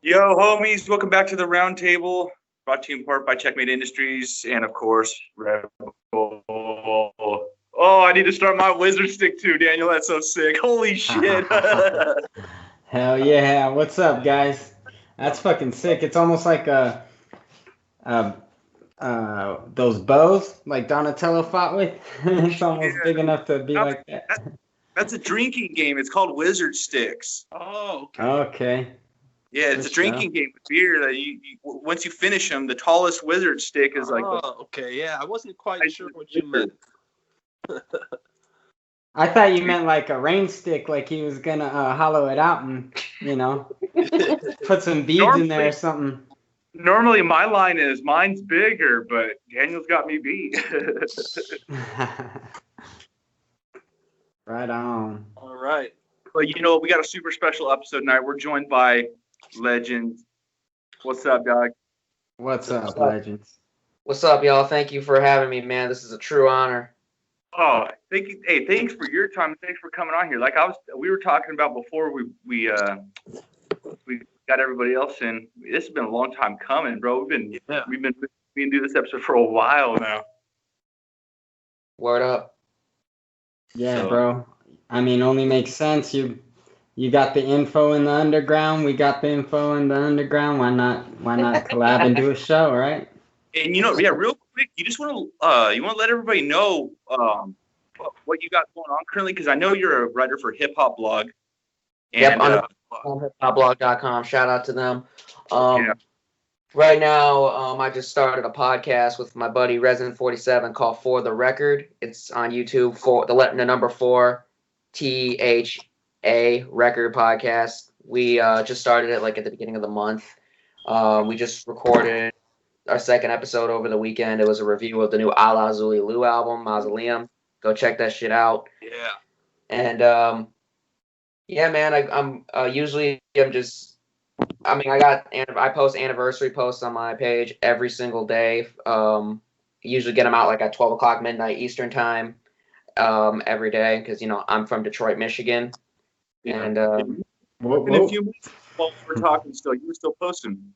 Yo, homies, welcome back to the Roundtable, brought to you in part by Checkmate Industries and, of course, Red Bull. Oh, I need to start my wizard stick too, Daniel. That's so sick. Holy shit. Hell yeah. What's up, guys? That's fucking sick. It's almost like uh, those bows like Donatello fought with. It's almost big enough to be like that. That's a drinking game. It's called Wizard Sticks. Oh, okay. Okay. Yeah, it's a drinking game with beer. That once you finish them, the tallest wizard stick is like. Okay. Yeah, I wasn't quite sure what you meant. I thought you meant like a rain stick, like he was gonna hollow it out and put some beads in there or something. Normally, my line is mine's bigger, but Daniel's got me beat. Right on. All right. But we got a super special episode tonight. We're joined by Legends. What's up, dog? What's up, Legends? What's up, y'all? Thank you for having me, man. This is a true honor. Oh, thank you. Hey, thanks for your time. Thanks for coming on here. Like we were talking about before we got everybody else in. This has been a long time coming, bro. We've been do this episode for a while now. Word up. Yeah, bro. I mean, only makes sense. You got the info in the underground. We got the info in the underground. Why not collab and do a show, right? And real quick, you just want to let everybody know what you got going on currently, because I know you're a writer for Hip Hop Blog. And, on hiphopblog.com. Shout out to them. Right now, I just started a podcast with my buddy Resident 47 called For the Record. It's on YouTube for the number 4 THA Record podcast. We just started it like at the beginning of the month. We just recorded our second episode over the weekend. It was a review of the new Ala Zuli Lu album, Mausoleum. Go check that shit out. Yeah. And man, I post anniversary posts on my page every single day. Usually get them out like at 12 o'clock midnight Eastern time every day because I'm from Detroit, Michigan. Yeah. And in a few minutes while we're talking, you were still posting.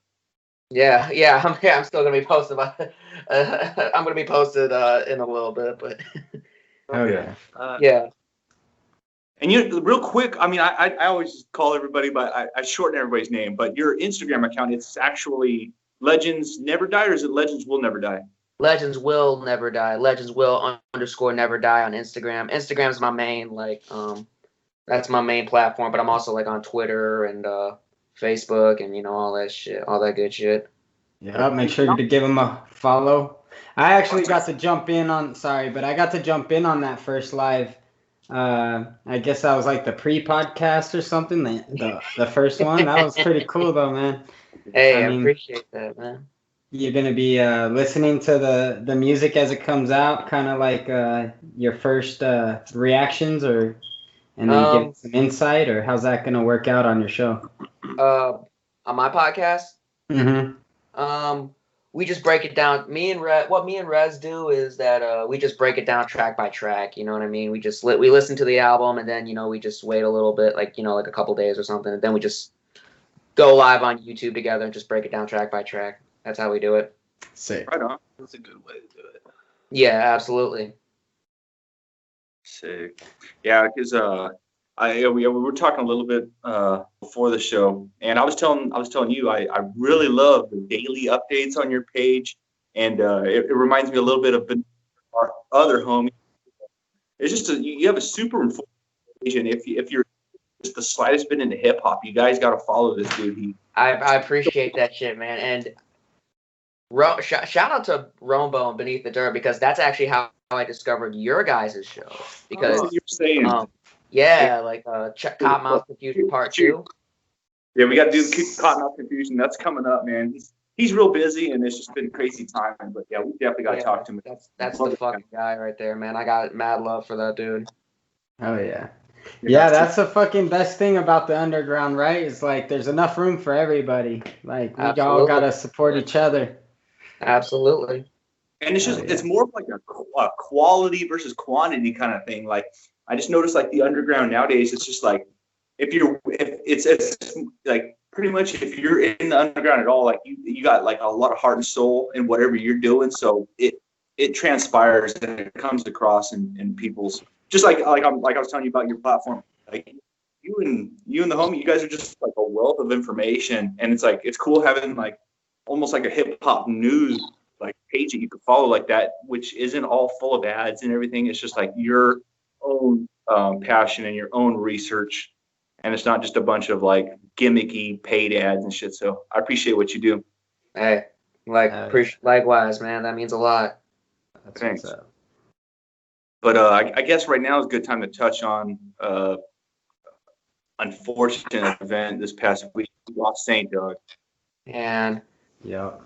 Yeah, I'm still gonna be posted. I'm gonna be posted in a little bit, but. Oh yeah. Yeah. And real quick, I mean, I always call everybody, but I shorten everybody's name. But your Instagram account, it's actually Legends Never Die, or is it Legends Will Never Die? Legends Will Never Die. Legends Will _never die on Instagram. Instagram's my main that's my main platform, but I'm also like on Twitter and Facebook and all that shit, all that good shit. Yeah, make sure to give him a follow. I actually got to jump in on that first live. I guess that was like the pre-podcast or something. The first one. That was pretty cool though, man. Hey, I appreciate that, man. You're gonna be listening to the music as it comes out, kind of like your first reactions, and then give some insight, or how's that gonna work out on your show? On my podcast. Mm-hmm. We just break it down. What me and Rez do is that we just break it down track by track. You know what I mean? We just we listen to the album and then we just wait a little bit, like a couple days or something, and then we just go live on YouTube together and just break it down track by track. That's how we do it. Sick. Right on. That's a good way to do it. Yeah, absolutely. Sick. Yeah, because we were talking a little bit before the show, and I was telling you I really love the daily updates on your page, and it reminds me a little bit of our other homie. It's just you have a super informative page, and if you're just the slightest bit into hip hop, you guys got to follow this dude. I appreciate that shit, man, and shout out to Rombo and Beneath the Dirt, because that's actually how I discovered your guys' show. Because you're saying. Cottonmouth Confusion Part 2. Yeah, we got to do the Cottonmouth Confusion. That's coming up, man. He's real busy, and it's just been crazy timing. But yeah, we definitely got to talk to him. That's the fucking guy right there, man. I got mad love for that dude. Oh yeah. Yeah, that's the fucking best thing about the underground, right? It's like there's enough room for everybody. Like we all gotta support each other. Absolutely. And it's more of like a quality versus quantity kind of thing. Like I just noticed, like the underground nowadays, it's just like if it's like pretty much if you're in the underground at all, like you got like a lot of heart and soul in whatever you're doing. So it transpires and it comes across in people's, just like I was telling you about your platform. Like you and the homie, you guys are just like a wealth of information, and it's like it's cool having like almost like a hip hop news like page that you could follow like that, which isn't all full of ads and everything. It's just like your own passion and your own research, and it's not just a bunch of like gimmicky paid ads and shit. So I appreciate what you do. Hey, likewise, man. That means a lot. That's Thanks. what's up. But I guess right now is a good time to touch on unfortunate event this past week. We lost Saint Dog. And Yep.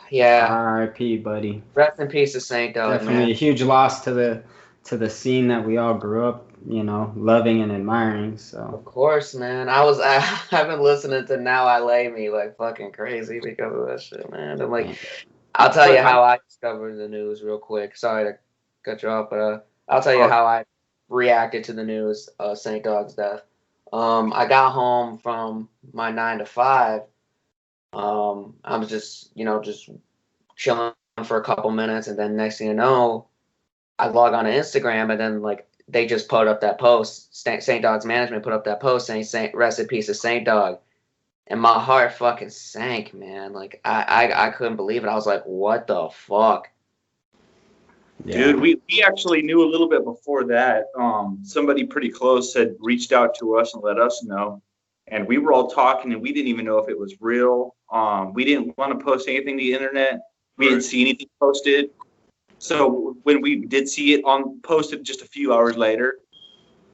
yeah, R.I.P. buddy. rest in peace to Saint Dog, Definitely man. a huge loss to the scene that we all grew up, loving and admiring. So Of course, man. I've been listening to Now I Lay Me like fucking crazy because of that shit, man. I'm like, I'll tell you how I discovered the news real quick. Sorry to cut you off, but I'll tell you how I reacted to the news of Saint Dog's death. I got home from my 9 to 5. I was just chilling for a couple minutes, and then next thing you know, I log on to Instagram, and then like they just put up that post. Saint Dog's management put up that post saying rest in peace to Saint Dog, and my heart fucking sank, man. Like I couldn't believe it. I was like, what the fuck? yeah. Dude, we actually knew a little bit before that. Somebody pretty close had reached out to us and let us know. And we were all talking, and we didn't even know if it was real. We didn't want to post anything to the internet. We didn't see anything posted. So when we did see it posted just a few hours later,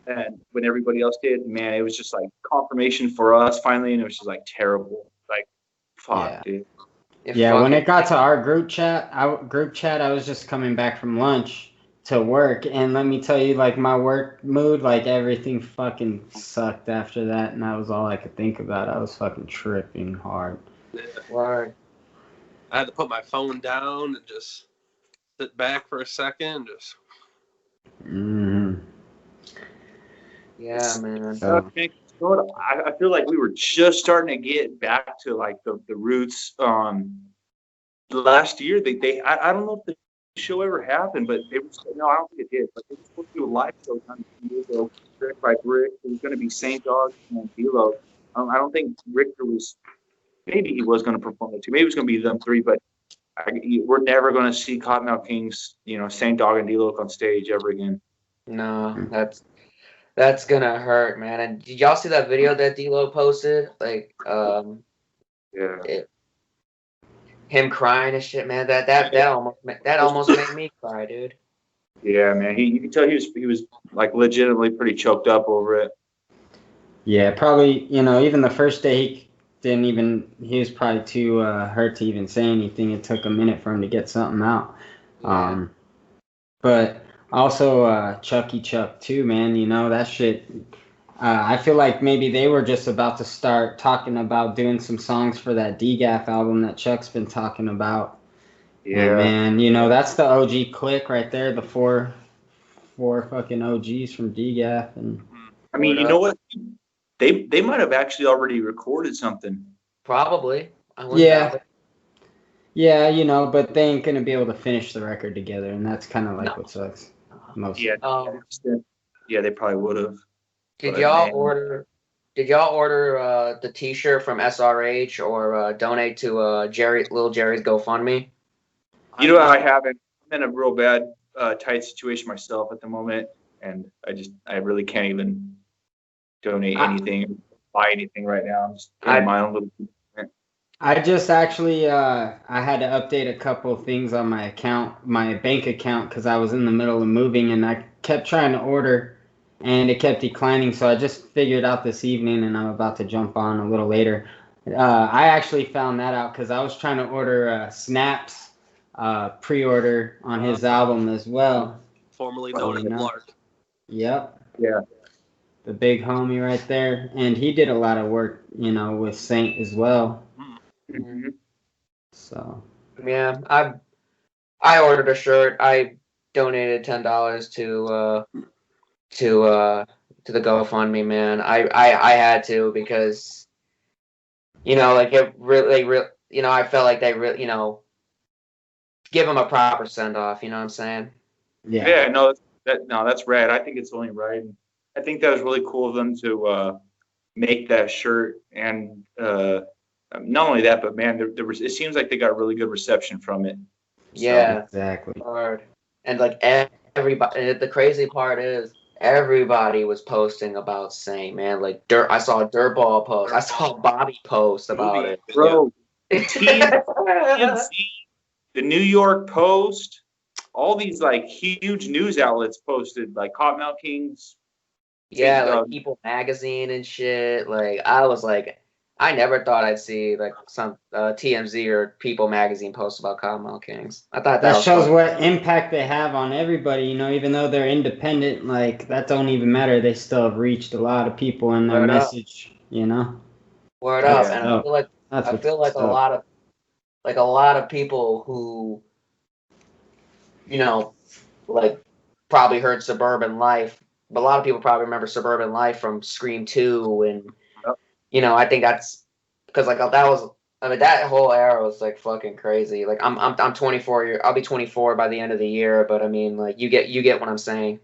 and when everybody else did, man, it was just like confirmation for us finally, and it was just like terrible. Like, fuck, dude. Yeah, when it got to our group chat, I was just coming back from lunch to work, and let me tell you, like my work mood, like everything fucking sucked after that, and that was all I could think about. I was fucking tripping hard. Word. I had to put my phone down and just sit back for a second. Just. Yeah, man. I feel like we were just starting to get back to like the roots. Last year, I don't know if the show ever happened, but I don't think it did. But they were supposed to do a live show on Diego, brick by brick. It was going to be Saint Dog and D'Lo. I don't think Richter was. Maybe he was going to perform it too. Maybe it was going to be them three, but we're never going to see Cottonmouth Kings, Saint Dog and D-Lo on stage ever again. No, that's gonna hurt, man. And did y'all see that video that D-Lo posted? Like, him crying and shit, man. That almost made me cry, dude. Yeah, man. You can tell he was like legitimately pretty choked up over it. Yeah, probably. Even the first day he was probably too hurt to even say anything. It took a minute for him to get something out. Yeah. But also Chucky Chuck too, man. That shit. I feel like maybe they were just about to start talking about doing some songs for that DGAF album that Chuck's been talking about. Yeah, and, man, that's the OG clique right there, the four fucking OGs from DGAF. And I mean, you know what? They might have actually already recorded something. Probably. Yeah, but they ain't gonna be able to finish the record together, and that's kind of like what sucks most. Yeah, they probably would have. Did y'all order the T-shirt from SRH or donate to Little Jerry's GoFundMe? I haven't. I'm in a real bad, tight situation myself at the moment, and I really can't even donate anything, buy anything right now. I'm just in my own little. I just actually I had to update a couple of things on my bank account, because I was in the middle of moving, and I kept trying to order, and it kept declining. So I just figured out this evening, and I'm about to jump on a little later. I actually found that out because I was trying to order Snap's pre-order on his album as well. Formerly known as Lark. Yep. Yeah. The big homie right there, and he did a lot of work, with Saint as well. Mm-hmm. So. Yeah, I ordered a shirt. I donated $10 to to the GoFundMe, man. I had to because like it really I felt like they really give him a proper send off. You know what I'm saying? Yeah. No, that's rad. I think it's only right. I think that was really cool of them to make that shirt, and not only that, but man, it seems like they got really good reception from it. Yeah, exactly. hard. And like everybody, the crazy part is everybody was posting about Saint, man. Like I saw a Dirtball post. I saw Bobby post about it. Bro, TMZ, the New York Post, all these like huge news outlets posted, like Cottonmouth Kings. Yeah, like People Magazine and shit. Like I was like, I never thought I'd see like some TMZ or People Magazine post about Cottonmouth Kings. I thought That was shows fun. what impact they have on everybody, even though they're independent, like that don't even matter. They still have reached a lot of people in their Word up. message, Word That's up. And dope. I feel like a lot of people who, like probably heard Suburban Life, but a lot of people probably remember Suburban Life from Scream 2, and I think that's because like that whole era was like fucking crazy. Like I'm 24 I'll be 24 by the end of the year, but I mean like you get what I'm saying.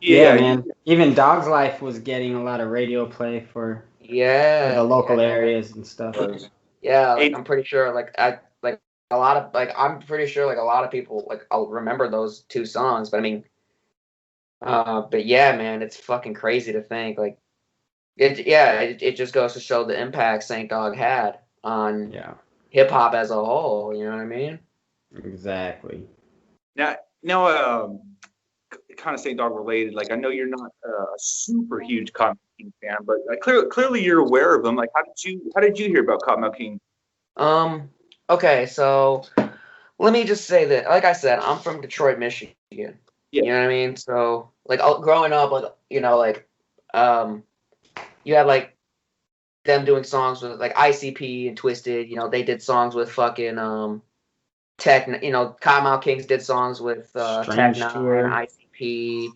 Yeah, man. Even Dog's Life was getting a lot of radio play for the local areas and stuff. Yeah, like I'm pretty sure a lot of I'm pretty sure like a lot of people like I'll remember those two songs, but I mean but yeah, man, it's fucking crazy to think like it just goes to show the impact Saint Dog had on hip hop as a whole, you know what I mean? Exactly. Now, kind of Saint Dog related. Like I know you're not a super huge Cottonmouth King fan, but clearly you're aware of them. Like how did you hear about Cottonmouth King? Okay, so let me just say that, like I said, I'm from Detroit, Michigan. Yeah. You know what I mean? So, like, growing up, like, you had, like, them doing songs with, like, ICP and Twisted. They did songs with fucking, Cottonmouth Kings did songs with Tech Nine, ICP,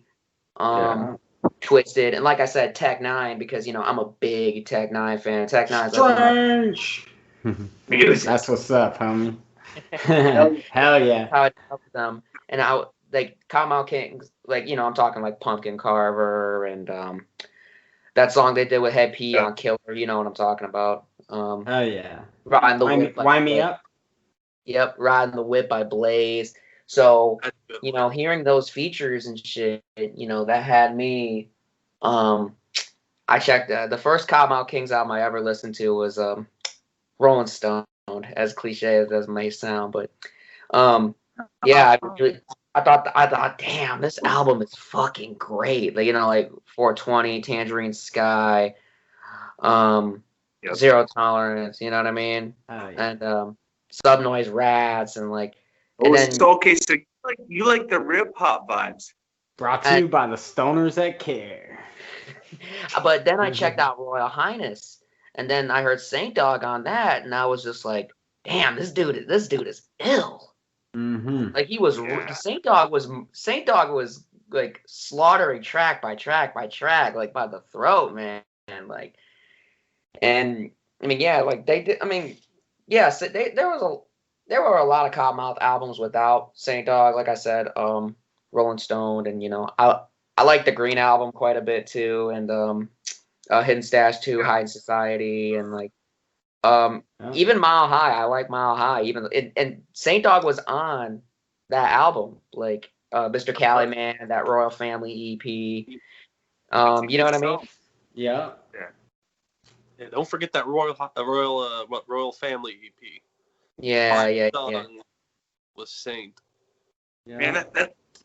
Twisted. And like I said, Tech Nine, because, I'm a big Tech Nine fan. Tech Nine's Strange. That's what's up, homie. Hell yeah. How I love them. And like Cottonmouth Kings, like, I'm talking like Pumpkin Carver and that song they did with Head P on Killer, you know what I'm talking about. Oh yeah. Riding the Whip. Wind Me Up? Yep, Riding the Whip by Blaze. So, hearing those features and shit, that had me I checked the first Cottonmouth Kings album I ever listened to was Rolling Stone, as cliche as that may sound, but yeah, I thought, damn, this album is fucking great. Like, like 420, Tangerine Sky, Zero Tolerance, you know what I mean? Oh, yeah. And Subnoise Rats, and like, okay, so you like the rip hop vibes. Brought to you by the stoners that care. But then I checked out Royal Highness, and then I heard Saint Dog on that, and I was just like, damn, this dude is ill. Mm-hmm. Like he was Saint Dog was like slaughtering track by track by track, like by the throat, man. And like, and I mean, yeah, like they did. I mean, yes, there were a lot of Cottonmouth albums without Saint Dog. Like I said, Rolling Stone, and I like the Green album quite a bit too, and Hidden Stash 2, High Society, and like even Mile High. I like Mile High. And Saint Dog was on that album, like Mr. Cali Man, that Royal Family EP. You know what I mean? Yeah. Don't forget that Royal Family EP. Yeah. Was Saint. Yeah. Man,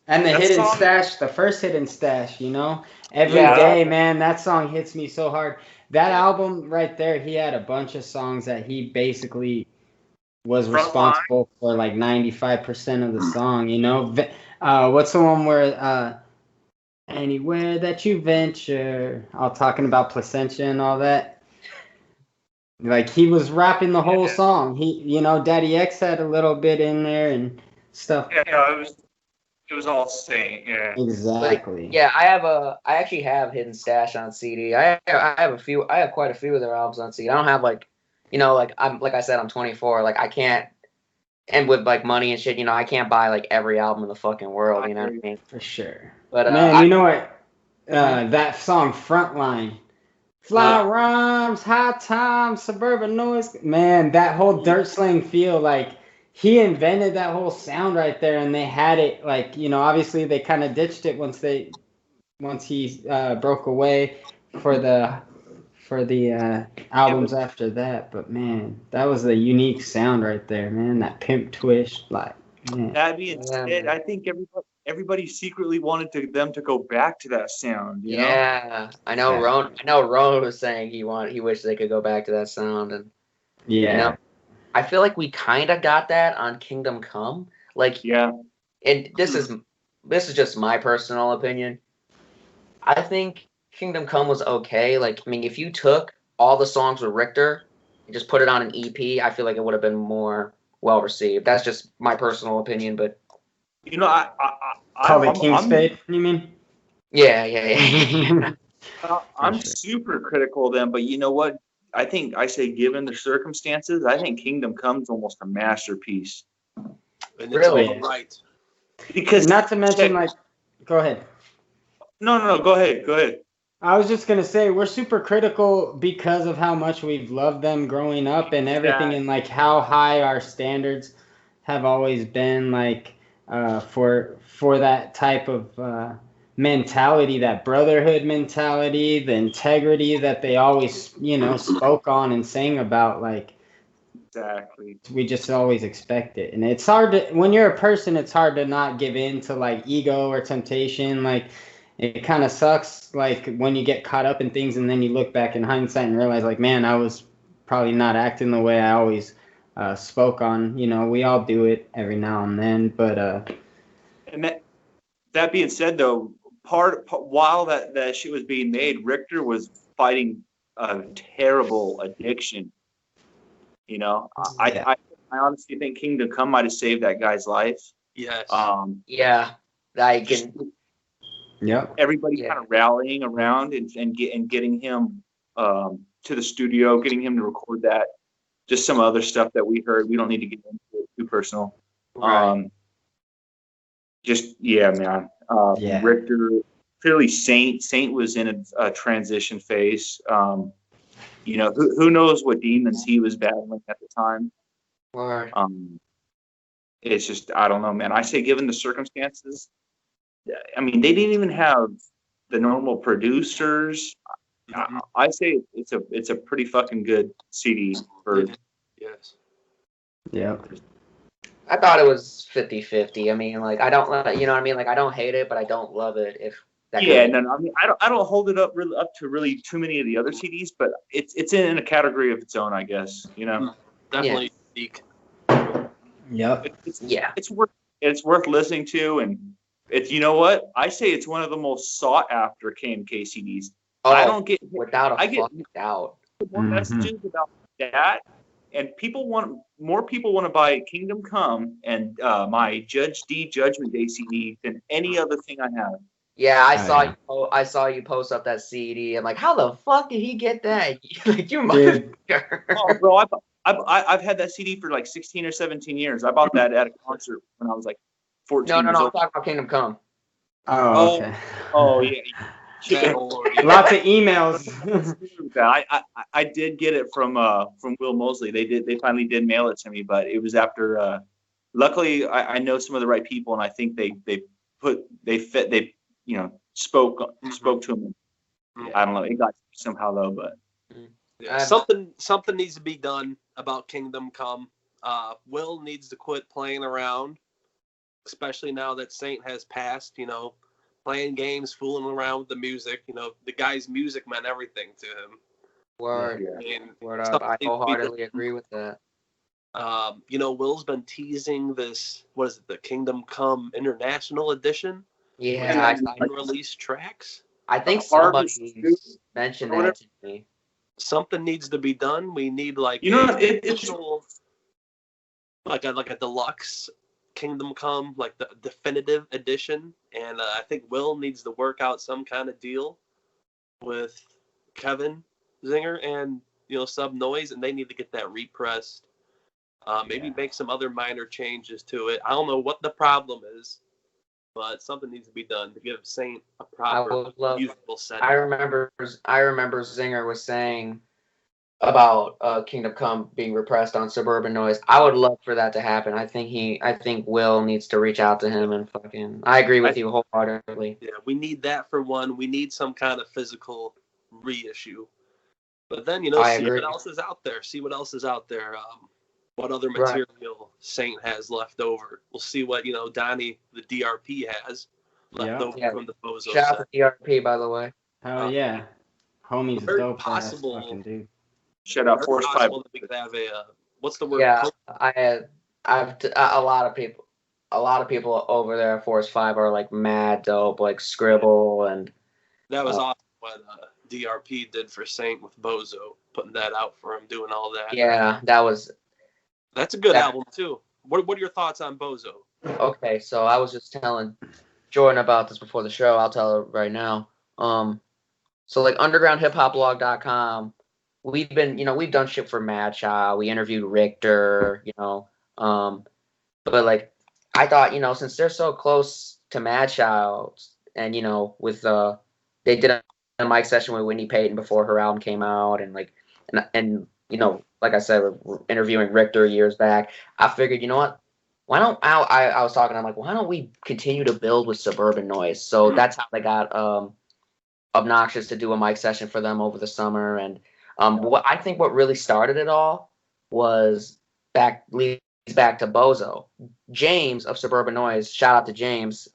and the Hidden Stash, the first Hidden Stash, every day, man, that song hits me so hard. That album right there, he had a bunch of songs that he basically was responsible for like 95% of the song, what's the one where anywhere that you venture, all talking about Placentia and all that. Like he was rapping the whole song. He, Daddy X had a little bit in there and stuff. Yeah, It was all Saint. Yeah. Exactly. Yeah, I actually have Hidden Stash on CD. I have quite a few of their albums on CD. I don't have like like I said, I'm 24. Like I can't, and with like money and shit, I can't buy like every album in the fucking world. You know what I mean? For sure. But Man, you know what? That song Frontline. Fly rhymes, high times, suburban noise. Man, that whole dirt slang feel, like he invented that whole sound right there, and they had it like, obviously they kind of ditched it once he broke away for the albums after that. But man, that was a unique sound right there, man. That pimp twist, like, man. That being said, I think everybody secretly wanted them to go back to that sound. You know? I know. Yeah. I know. Ron was saying he wished they could go back to that sound, and Yeah. I feel like we kind of got that on Kingdom Come. Like, yeah. And this is just my personal opinion. I think Kingdom Come was okay. Like, I mean, if you took all the songs with Richter and just put it on an EP, I feel like it would have been more well received. That's just my personal opinion, but Call it King Spade, you mean? Yeah. I'm super critical of them, but you know what? I think I say, given the circumstances, I think Kingdom Come's almost a masterpiece. And Really? Right. Because not to mention, like, go ahead. No, go ahead. I was just gonna say we're super critical because of how much we've loved them growing up and everything, and like how high our standards have always been, like for that type of mentality, that brotherhood mentality, the integrity that they always spoke on and sang about. Like, exactly, we just always expect it, and it's hard to, when you're a person, it's hard to not give in to like ego or temptation. Like, it kind of sucks, like, when you get caught up in things and then you look back in hindsight and realize, like, man, I was probably not acting the way I always spoke on. We all do it every now and then, but and that being said, though, while that shit was being made, Richter was fighting a terrible addiction. I honestly think Kingdom Come might have saved that guy's life. Yes. Yeah. I can. Yep. Everybody kind of rallying around and getting him to the studio, getting him to record that. Just some other stuff that we heard. We don't need to get into it too personal. Right. Man. Richter, clearly Saint was in a transition phase. Who knows what demons he was battling at the time. Right. It's just, I don't know, man. I say, given the circumstances, I mean, they didn't even have the normal producers. Mm-hmm. I say it's a pretty fucking good CD for. Yes. Yeah. I thought it was 50-50. I mean, like, I don't, you know what I mean? Like, I don't hate it, but I don't love it. No. I mean, I don't hold it up to really too many of the other CDs, but it's in a category of its own, I guess. Definitely unique. Yep. It's worth listening to, and it's, you know what? I say it's one of the most sought after KMK CDs. I don't get without a fucking doubt. More messages about that, and more people want to buy Kingdom Come and my Judge D Judgment Day CD than any other thing I have. Yeah, I saw you post up that CD. I'm like, how the fuck did he get that? Like, you motherfucker. Oh, bro, I've had that CD for like 16 or 17 years. I bought that at a concert when I was like 14 years old. No, I'm talking about Kingdom Come. Oh, okay. Oh, yeah. Lots of emails. I did get it from Will Mosley. They finally did mail it to me, but it was after. Luckily, I know some of the right people, and I think they spoke to him. I don't know. It got somehow though, but something needs to be done about Kingdom Come. Will needs to quit playing around, especially now that Saint has passed. Playing games, fooling around with the music. The guy's music meant everything to him. Word. Word up. I wholeheartedly agree with that. Will's been teasing this, what is it, the Kingdom Come International Edition? Yeah. Unreleased tracks? I think somebody mentioned that to me. Something needs to be done. We need, like, it's like a deluxe Kingdom Come, like the definitive edition, and I think Will needs to work out some kind of deal with Kevin Zinger and Sub Noise, and they need to get that repressed. Maybe make some other minor changes to it. I don't know what the problem is, but something needs to be done to give Saint a proper usable setting. I remember Zinger was saying about Kingdom Come being repressed on Suburban Noise. I would love for that to happen. I think Will needs to reach out to him and fucking. I agree with you wholeheartedly. Yeah, we need that for one. We need some kind of physical reissue. But then see what else is out there. See what else is out there. What other material Saint has left over. We'll see what Donnie the DRP has left over from the Bozo Shout set. out to DRP, by the way. Hell yeah, homie's dope possible. ass fucking dude. Shout out Force 5. We could have a what's the word? Yeah, a lot of people over there at Force 5 are like mad dope, like Scribble and. That was awesome what DRP did for Saint with Bozo, putting that out for him, doing all that. Yeah, that's a good album too. What are your thoughts on Bozo? Okay, so I was just telling Jordan about this before the show. I'll tell her right now. So like undergroundhiphopblog.com, we've done shit for Mad Child. We interviewed Richter, but like I thought, since they're so close to Mad Child and with they did a mic session with Whitney Payton before her album came out, and like like I said, we're interviewing Richter years back. I figured, you know what? Why don't I was talking, I'm like, why don't we continue to build with Suburban Noise? So that's how they got Obnoxious to do a mic session for them over the summer. And what I think what really started it all leads back to Bozo. James of Suburban Noise, shout out to James.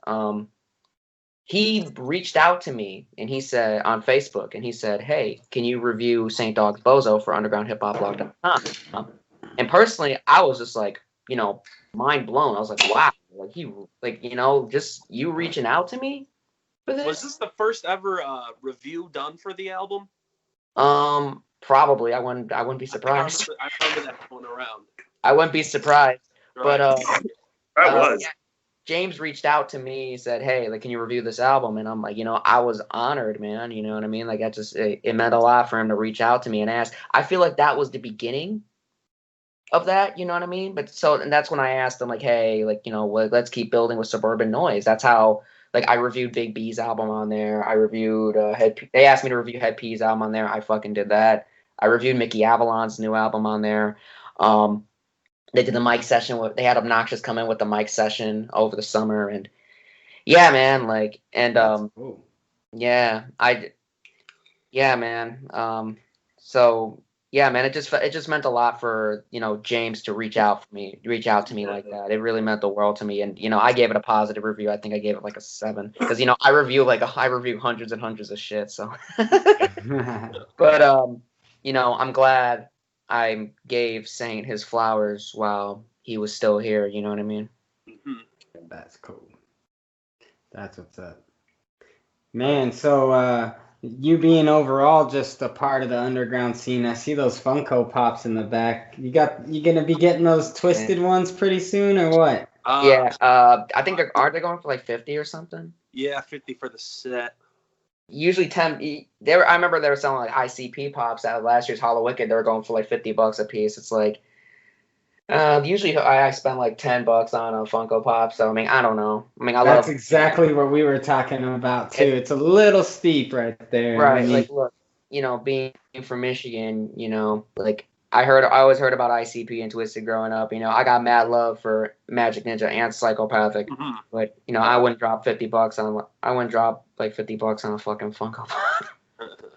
He reached out to me and he said on Facebook, and he said, hey, can you review St. Dog's Bozo for undergroundhiphopblog.com? And personally, I was just like, mind blown. I was like, wow, just you reaching out to me for this? Was this the first ever review done for the album? Probably. I wouldn't be surprised. I remember that going around. I wouldn't be surprised. Right. But That was. Yeah. James reached out to me. He said, hey, like, can you review this album? And I'm like, I was honored, man. You know what I mean? Like, it meant a lot for him to reach out to me and ask. I feel like that was the beginning of that, you know what I mean? And that's when I asked him, like, hey, like, let's keep building with Suburban Noise. That's how, like, I reviewed Big B's album on there. I reviewed they asked me to review Head P's album on there. I fucking did that. I reviewed Mickey Avalon's new album on there. They did the mic session. They had Obnoxious come in with the mic session over the summer, and yeah, man, like, and Cool. yeah, man. So yeah, man, it just meant a lot for James to reach out to me like that. It really meant the world to me, and I gave it a positive review. I think I gave it like a 7 because I review hundreds and hundreds of shit. So, but I'm glad I gave Saint his flowers while he was still here. You know what I mean? Mm-hmm. That's cool. That's what's up. Man, so you being overall just a part of the underground scene, I see those Funko Pops in the back. You gonna be getting those twisted ones pretty soon or what? Yeah, I think aren't they going for like 50 or something? Yeah, 50 for the set. Usually 10. I remember they were selling like ICP pops out of last year's Hollow Wicked. They were going for like $50 a piece. It's like usually I spend like $10 on a Funko Pop. So I mean, I don't know. I mean, That's exactly what we were talking about too. It's a little steep right there. Right. I mean, like, look, being from Michigan, like I always heard about ICP and Twisted growing up. I got mad love for Magic Ninja and Psychopathic, but I wouldn't drop $50 on. I wouldn't drop like $50 on a fucking Funko Pop.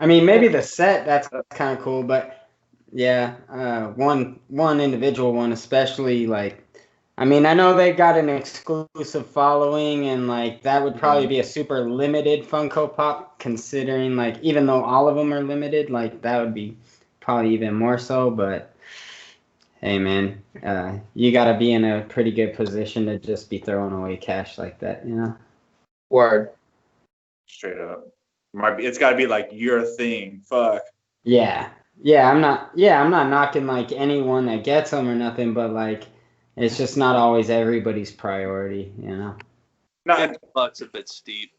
I mean, maybe the set that's kind of cool, but yeah, one individual one especially, like, I mean, I know they got an exclusive following, and like that would probably be a super limited Funko Pop, considering like even though all of them are limited, like that would be probably even more so. But hey, man, you got to be in a pretty good position to just be throwing away cash like that, Word. Straight up. It's got to be like your thing. Fuck. Yeah, I'm not knocking like anyone that gets them or nothing, but like it's just not always everybody's priority, you know. Not, $50 a bit steep.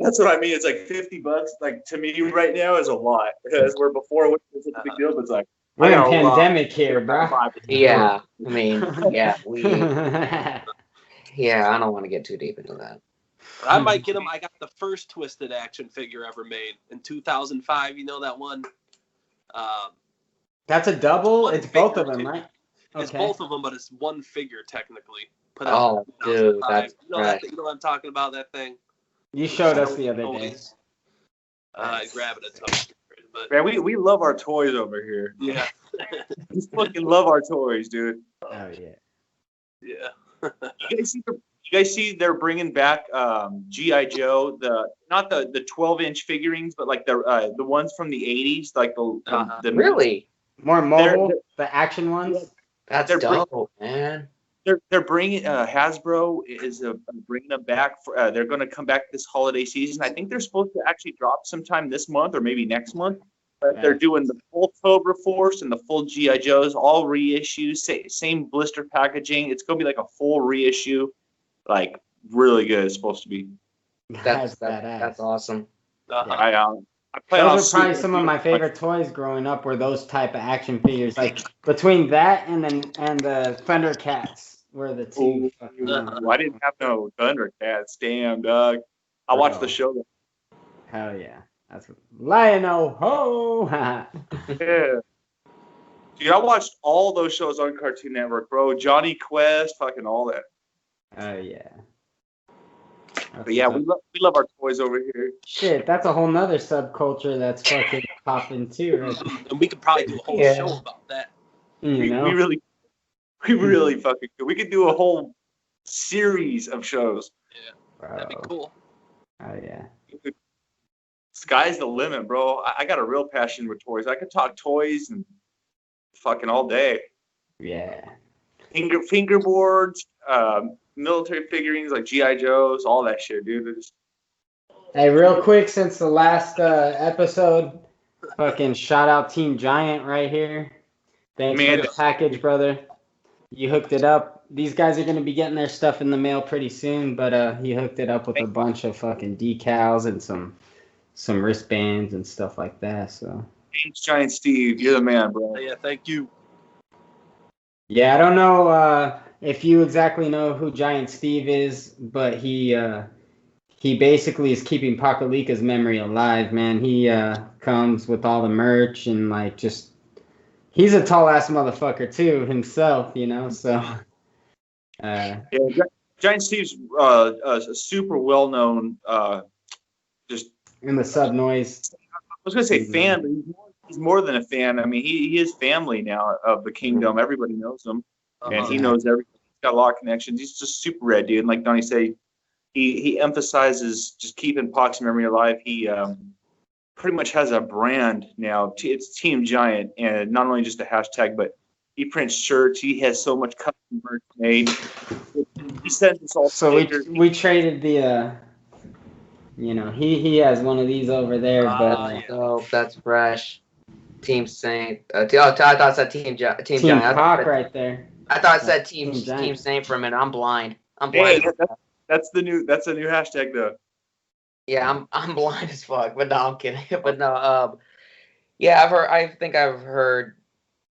that's what I mean. It's like $50. Like to me right now is a lot. Because where before it was such a big deal, but it's like We're in I got a lot. pandemic here, bro. Yeah, I mean, yeah, I don't want to get too deep into that. I might get them. I got the first Twisted action figure ever made in 2005. You know that one? That's a double? One It's both of figure, them, too. right? It's Okay. both of them, but it's one figure technically. Put Oh, in dude, 2005. that's you know that. You know what I'm talking about? That thing. You showed us the other day. I grab it a ton. But Man, we love our toys over here. yeah, We fucking love our toys, dude. Oh, yeah. yeah. You guys see they're bringing back G.I. Joe, not the 12-inch figurines, but like the ones from the 80s, like the Really? More mobile, the action ones? That's dope, man. They're bringing Hasbro is bringing them back for they're going to come back this holiday season. I think they're supposed to actually drop sometime this month or maybe next month. But they're doing the full Cobra Force and the full G.I. Joes, all reissues, same blister packaging. It's going to be like a full reissue, like really good. It's supposed to be. That's badass. That's awesome. I plan on Those are probably some of my favorite toys growing up. Were those type of action figures, like between that and the Thundercats were the two. I didn't have no Thundercats. Damn, dog. I watched the show. Hell yeah, that's Lion-O-Ho. Yeah. Dude, I watched all those shows on Cartoon Network, bro. Johnny Quest, fucking all that. Oh yeah. But yeah, we love our toys over here. Shit, that's a whole nother subculture that's fucking popping too, right? And we could probably do a whole show about that. You know? We really fucking could. We could do a whole series of shows. Yeah, Bro. that'd be cool. Oh yeah. Sky's the limit, bro. I got a real passion with toys. I could talk toys and fucking all day. Yeah. Fingerboards, military figurines like G.I. Joes, all that shit, dude. Hey, real quick, since the last episode, fucking shout out Team Giant right here. Thanks for the package, brother. You hooked it up. These guys are gonna be getting their stuff in the mail pretty soon, but he hooked it up with a bunch of fucking decals and some wristbands and stuff like that. So. Thanks, Giant Steve. You're the man, bro. Yeah, thank you. Yeah, I don't know if you exactly know who Giant Steve is, but he basically is keeping Pakalika's memory alive, man. He comes with all the merch and like just he's a tall ass motherfucker too himself, you know. So yeah, Giant Steve's a super well known just in the sub noise. I was gonna say fan, but he's more than a fan. I mean, he is family now of the Kingdom. Everybody knows him, and he knows everything. He's got a lot of connections. He's just super rad, dude. And like Donnie said, he emphasizes just keeping Pac's memory alive. He pretty much has a brand now. It's Team Giant, and not only just a hashtag, but he prints shirts. He has so much custom merch made. He sends us all. So we traded the. You know, he has one of these over there, but oh, that's fresh. Team Saint. I thought it said Team Giant. Team Pac right there. I thought it said Team Saint for a minute. I'm blind. Hey, that's a new hashtag though. Yeah, I'm blind as fuck. But no, I'm kidding. But no, yeah, I think I've heard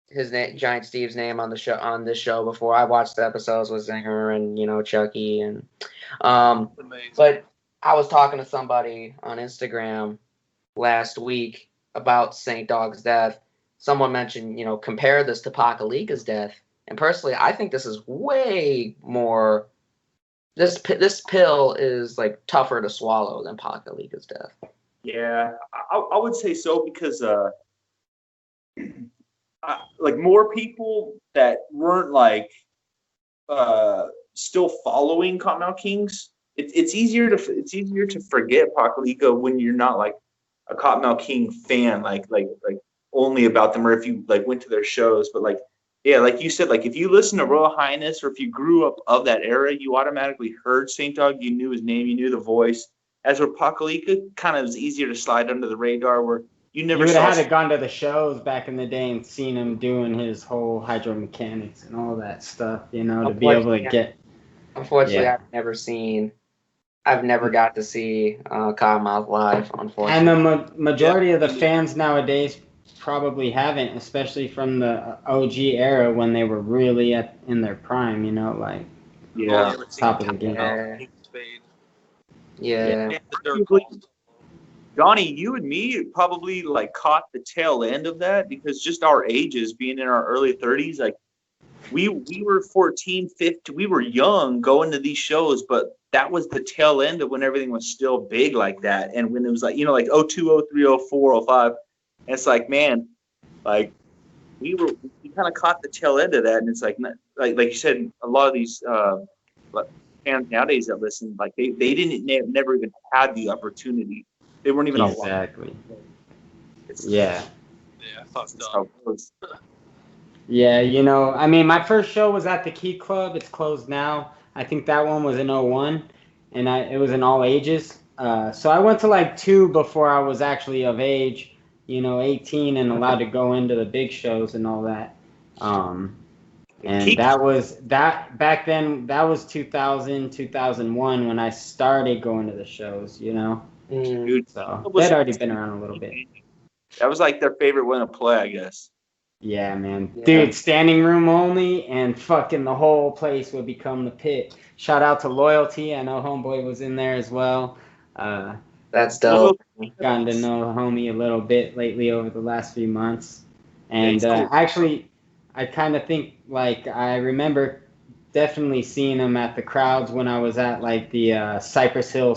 his name, Giant Steve's name on this show before. I watched the episodes with Zinger and Chucky and but I was talking to somebody on Instagram last week about Saint Dog's death. Someone mentioned, compare this to Pakalika's death. And personally, I think this is way more. This pill is like tougher to swallow than Pakalika's death. Yeah, I would say so because like more people that weren't like still following Cottonmouth Kings. It's easier to forget Pakalika when you're not like a Cottonmouth King fan, like only about them, or if you like went to their shows. But like, yeah, like you said, like if you listen to Royal Highness, or if you grew up of that era, you automatically heard Saint Dog. You knew his name, you knew the voice. As for Pakalika, kind of is easier to slide under the radar. Where you You never would saw. have had to gone to the shows back in the day and seen him doing his whole hydromechanics and all that stuff, you know, to be able to get. Unfortunately, Yeah. I've never got to see Cottonmouth live, And unfortunately. the majority of the fans nowadays probably haven't, especially from the OG era when they were really in their prime, you know, like Yeah. top of the game. Yeah. And the dirt calls. Donnie, you and me probably like caught the tail end of that because just our ages, being in our early 30s, like we were 14, 15, we were young going to these shows, but that was the tail end of when everything was still big like that. And when it was like, you know, like 02, 03, 04, 05, and it's like, man, like we kind of caught the tail end of that. And it's like you said, a lot of these fans nowadays that listen, like they didn't never even had the opportunity. They weren't even Exactly. Yeah, fucked up. Yeah, you know, I mean, my first show was at the Key Club. It's closed now. I think that one was in '01, and it was in all ages. So I went to like 2 before I was actually of age, you know, 18 and allowed to go into the big shows and all that. And that back then, that was 2000, 2001 when I started going to the shows, you know. Dude, So they'd already been around a little bit. That was like their favorite one to play, I guess. Yeah, man. Yeah. Dude, standing room only, and fucking the whole place would become the pit. Shout out to Loyalty. I know Homeboy was in there as well. That's dope. Gotten to know Homie a little bit lately over the last few months. And Yeah, actually, I kind of think, like, I remember definitely seeing him at the crowds when I was at, like, the Cypress Hill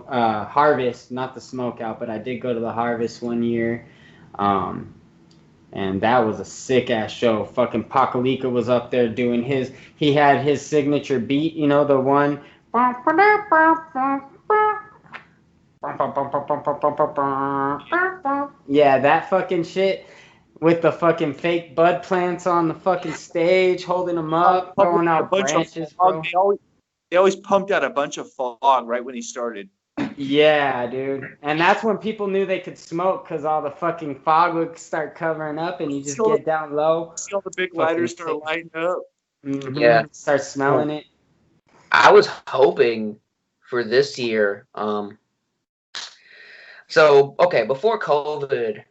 Harvest, not the Smokeout, but I did go to the Harvest one year. And that was a sick ass show. Fucking Pakalika was up there doing he had his signature beat, you know, the one. Yeah, that fucking shit with the fucking fake bud plants on the fucking stage, holding them up, throwing out branches, bro. They always pumped out a bunch of fog right when he started. Yeah, dude. And that's when people knew they could smoke because all the fucking fog would start covering up and you just get down low. See all the big lighters start lighting up. Mm-hmm. Yeah. Start smelling it. I was hoping for this year. So, okay, before COVID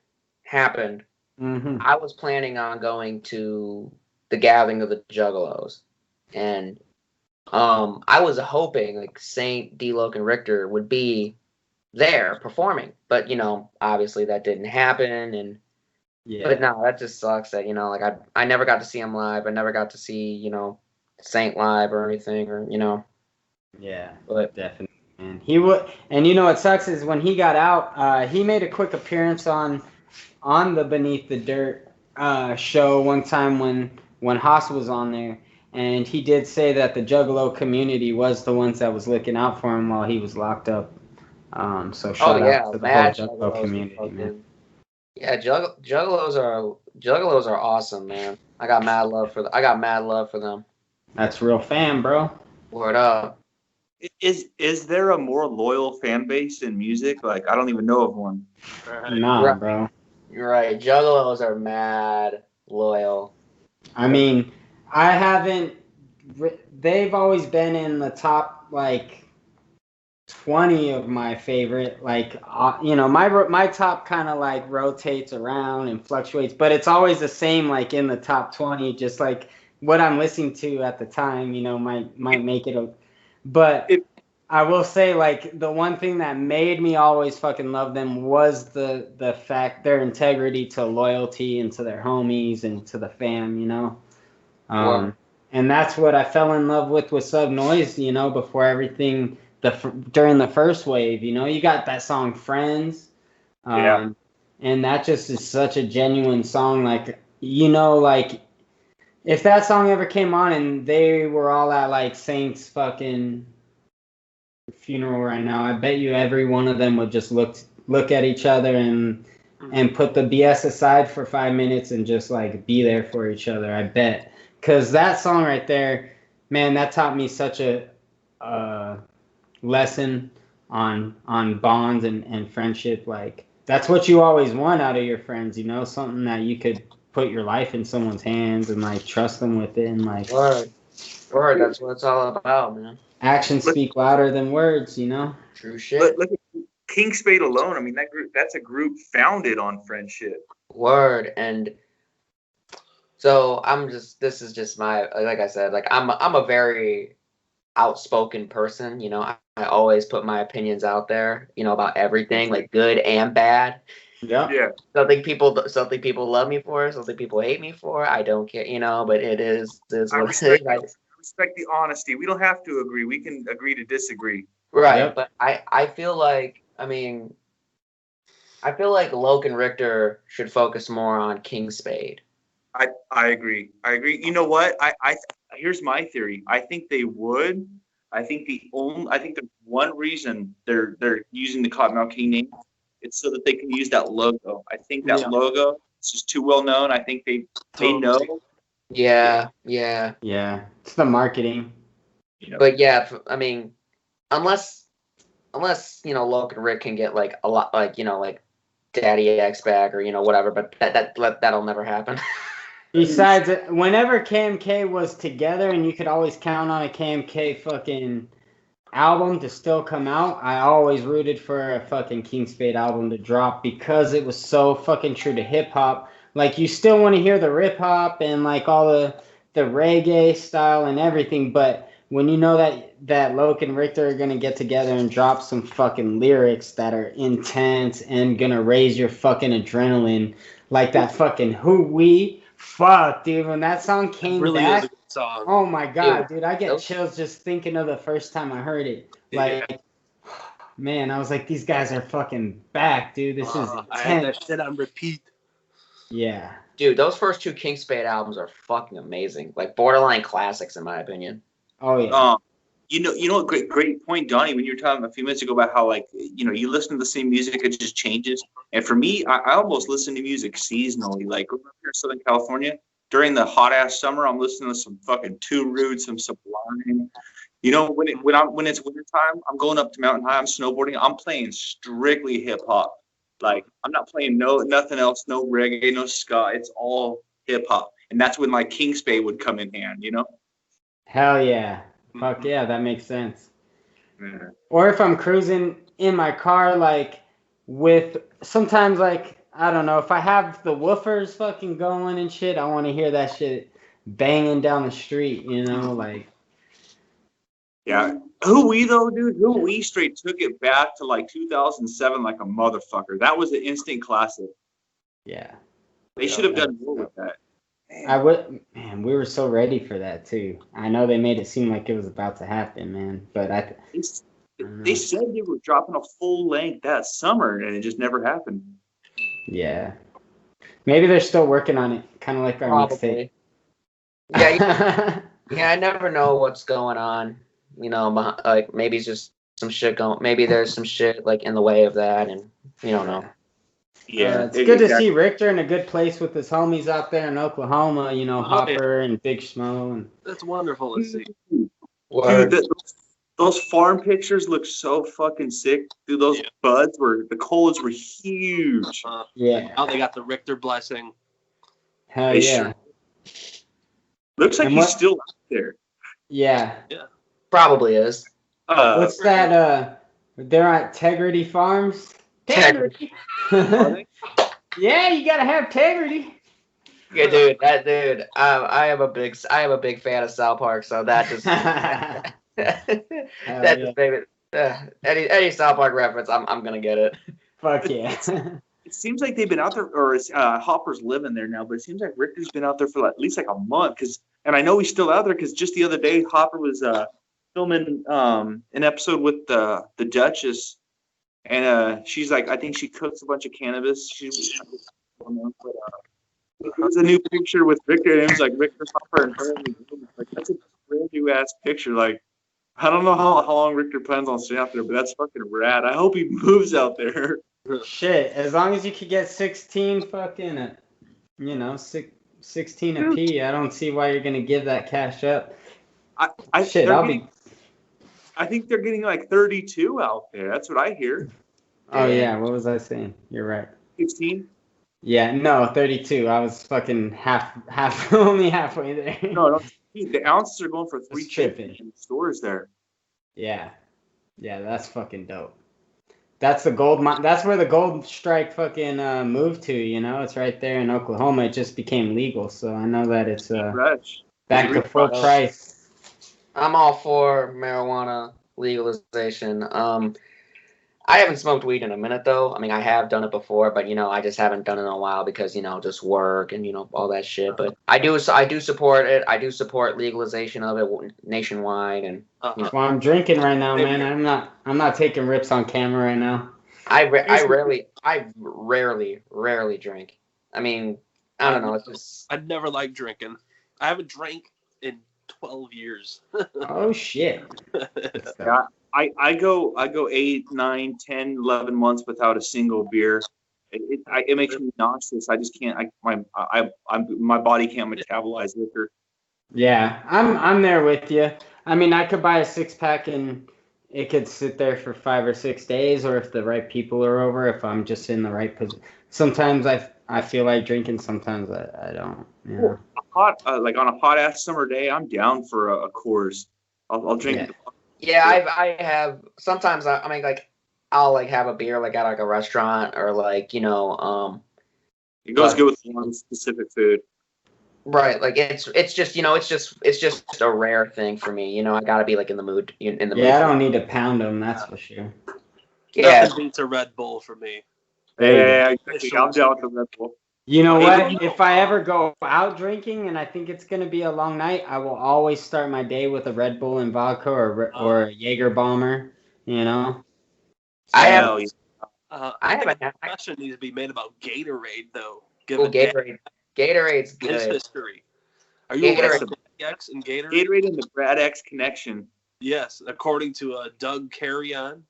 happened, I was planning on going to the gathering of the Juggalos. And I was hoping like Saint, D-Loc, and Richter would be there performing. But, you know, obviously that didn't happen. And but no, that just sucks that, you know, like I never got to see him live. I never got to see, you know, Saint live or anything, or, you know. Yeah, But definitely. And he would, and you know what sucks is when he got out, he made a quick appearance on the Beneath the Dirt show one time when Haas was on there, and he did say that the Juggalo community was the ones that was looking out for him while he was locked up. So shout out to the whole Juggalo community, man. Yeah, Juggalos are awesome, man. I got mad love for them. That's real fan, bro. Word up. Is there a more loyal fan base in music? Like, I don't even know of one. Nah, Right. bro. You're right. Juggalos are mad loyal. I mean, I haven't. They've always been in the top like 20 of my favorite. Like, you know, my top kind of like rotates around and fluctuates, but it's always the same. Like in the top 20, just like what I'm listening to at the time. You know, might make it a. But I will say, like, the one thing that made me always fucking love them was the fact, their integrity to loyalty and to their homies and to the fam, you know? And that's what I fell in love with Sub Noise, you know, before everything, during the first wave, you know? You got that song, Friends. And that just is such a genuine song. Like, you know, like, if that song ever came on and they were all at, like, Saint's fucking funeral right now, I bet you every one of them would just look at each other and put the BS aside for 5 minutes and just, like, be there for each other, I bet. Because that song right there, man, that taught me such a lesson on bonds and friendship. Like, That's what you always want out of your friends, you know, something that you could put your life in someone's hands and like trust them with it, and like Word. That's what it's all about, man. actions speak louder than words, you know. True shit. Look at King Spade alone. I mean, that's a group founded on friendship. Word. And so this is just my, like I said, like I'm a very outspoken person, you know. I always put my opinions out there, you know, about everything, like good and bad. Yeah. Something people love me for, something people hate me for. I don't care, you know, but it is I what respect, it is. I respect the honesty. We don't have to agree. We can agree to disagree. Right. Yep. But I feel like, I feel like Logan Richter should focus more on King Spade. I agree. You know what? I here's my theory. I think they would. I think the one reason they're using the Cottonmouth King name, it's so that they can use that logo. I think that logo is just too well known. I think they know. Yeah. Yeah. It's the marketing. You know. But yeah, I mean, unless you know Logan Rick can get like a lot, like, you know, like Daddy X back or, you know, whatever, but that'll never happen. Besides, whenever KMK was together and you could always count on a KMK fucking album to still come out, I always rooted for a fucking King Spade album to drop because it was so fucking true to hip hop. Like, you still want to hear the rip hop and like all the reggae style and everything, but when you know that Loke and Richter are gonna get together and drop some fucking lyrics that are intense and gonna raise your fucking adrenaline, like that fucking Who We. Fuck, dude, when that song came really back, is a good song. Oh my god, dude, I get chills just thinking of the first time I heard it. Like, man, I was like, these guys are fucking back, dude. This is intense. I had that shit on repeat. Yeah. Dude, those first two King Spade albums are fucking amazing. Like borderline classics in my opinion. Oh yeah. You know, great point, Donnie. When you were talking a few minutes ago about how, like, you know, you listen to the same music, it just changes. And for me, I almost listen to music seasonally. Like, over here in Southern California, during the hot ass summer, I'm listening to some fucking Two Rude, some Sublime. You know, when it's wintertime, I'm going up to Mountain High, I'm snowboarding, I'm playing strictly hip hop. Like, I'm not playing nothing else, no reggae, no ska. It's all hip hop, and that's when like King Spade would come in hand. You know. Hell yeah. Fuck yeah, that makes sense. Yeah. Or if I'm cruising in my car, like, with sometimes, like, I don't know, if I have the woofers fucking going and shit, I want to hear that shit banging down the street, you know, like. Yeah. Who We though, dude? Who We straight took it back to like 2007 like a motherfucker. That was an instant classic. Yeah. They should have done more with that. Man, we were so ready for that too. I know they made it seem like it was about to happen, man, but they said they were dropping a full length that summer and it just never happened. Yeah. Maybe they're still working on it, kind of like our mixtape. Yeah, yeah, I never know what's going on. You know, like maybe it's just some shit going. Maybe there's some shit like in the way of that, and you don't know. Yeah, it's good to see Richter in a good place with his homies out there in Oklahoma. You know, Hopper and Big Schmo, and that's wonderful to see. Dude, those farm pictures look so fucking sick. Dude, those buds the colas were huge. Yeah. Now they got the Richter blessing. Hell yeah. Looks like he's still out there. Yeah. Yeah. Probably is. What's that? They're at Tegrity Farms. Tegrity. Yeah, you gotta have Tegrity. Yeah, dude. That dude. I am a big fan of South Park, so that just just made it. Any South Park reference, I'm gonna get it. Fuck yeah. It seems like they've been out there, or Hopper's living there now, but it seems like Richter's been out there for at least like a month. And I know he's still out there because just the other day, Hopper was filming an episode with the Duchess, and she's like, I think she cooks a bunch of cannabis. There's a new picture with Richter, and it was like Richter, Hopper, and her. Like, that's a brand new ass picture. Like, I don't know how long Richter plans on staying out there, but that's fucking rad. I hope he moves out there. Shit, as long as you could get 16 fucking, 16 a P, I don't see why you're gonna give that cash up. I think they're getting like 32 out there. That's what I hear. Oh yeah, what was I saying? You're right. 16? Yeah, no, 32. I was fucking half, only halfway there. No, the ounces are going for That's $3.50 tripping. in the stores there. Yeah, that's fucking dope. That's the gold mine. That's where the gold strike fucking moved to. You know, it's right there in Oklahoma. It just became legal, so I know that it's Fresh. back to full price. I'm all for marijuana legalization. I haven't smoked weed in a minute though. I mean, I have done it before, but I just haven't done it in a while because just work and all that shit. But I do support it. I do support legalization of it nationwide, and That's why I'm drinking right now, man. I'm not taking rips on camera right now. I rarely drink. I mean, I don't know. It's just I'd never liked drinking. I haven't drank in 12 years. Oh shit. Yeah, I go 8, 9, 10, 11 months without a single beer. It makes me nauseous. I just can't. My body can't metabolize liquor. Yeah, I'm there with you. I mean, I could buy a 6-pack and it could sit there for 5 or 6 days, or if the right people are over, if I'm just in the right position. Sometimes I feel like drinking, sometimes I don't. You know? Like on a hot ass summer day, I'm down for a Coors. I'll drink. Yeah. Yeah, I have sometimes. I mean, like I'll like have a beer like at like a restaurant or like It goes good with one specific food. Right, like it's just it's just a rare thing for me. I gotta be like in the mood mood. I don't need to pound them, that's for sure. Yeah, Nothing beats a Red Bull for me. Yeah, exactly. I'm down with the Red Bull. You know Hey, what? If I ever go out drinking and I think it's gonna be a long night, I will always start my day with a Red Bull and vodka or a Jaeger bomber. You know. I have. Hell yeah. I have a question needs to be made about Gatorade though. Gatorade's good. His history. Are you aware of the Brad X and Gatorade? Gatorade and the Brad X connection. Yes, according to Doug Carrion.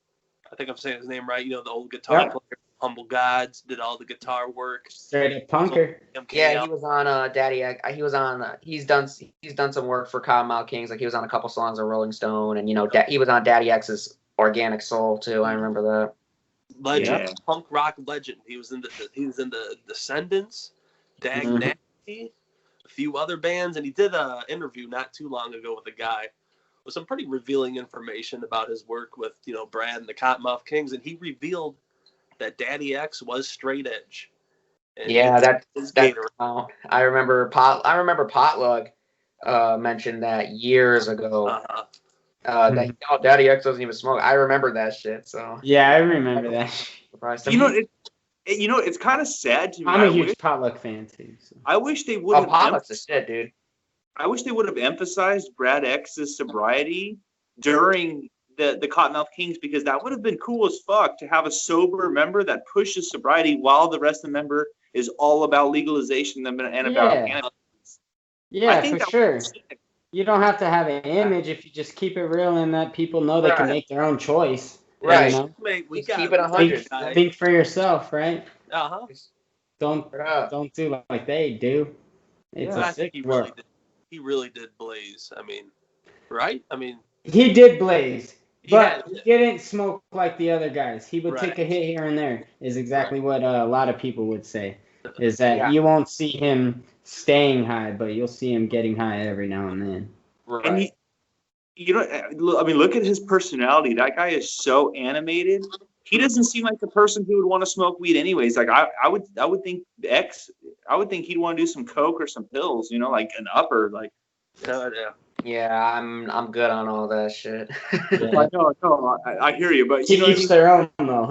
I think I'm saying his name right. The old guitar player, Humble Gods, did all the guitar work. Straight up punker. Yeah, he was on Daddy X. He was on. He's done some work for Cottonmouth Kings. Like he was on a couple songs of Rolling Stone, and he was on Daddy X's Organic Soul too. I remember that. Legend, punk rock legend. He was in the Descendants, Dag Nasty, a few other bands, and he did an interview not too long ago with a guy with some pretty revealing information about his work with Brad and the Cottonmouth Kings, and he revealed that Daddy X was straight edge. And I remember Potluck mentioned that years ago. That Daddy X doesn't even smoke. I remember that shit. So yeah, I remember that. It's kind of sad to me. I'm a huge Potluck fan too. So. I wish they would have. Potluck's the shit, dude. I wish they would have emphasized Brad X's sobriety during the Cottonmouth Kings, because that would have been cool as fuck to have a sober member that pushes sobriety while the rest of the member is all about legalization and about cannabis. Yeah, for sure. You don't have to have an image if you just keep it real and that people know they can make their own choice. Right. We keep it 100. Think for yourself, right? Don't do like they do. It's a sick work. He really did blaze. I mean, right? I mean, he did blaze, but he didn't smoke like the other guys. He would take a hit here and there. Is exactly what a lot of people would say. Is that you won't see him staying high, but you'll see him getting high every now and then. Right. And look at his personality. That guy is so animated. He doesn't seem like the person who would want to smoke weed anyways. Like I would think he'd want to do some coke or some pills, like an upper, like. Yeah, I'm good on all that shit. I hear you, but each their own though.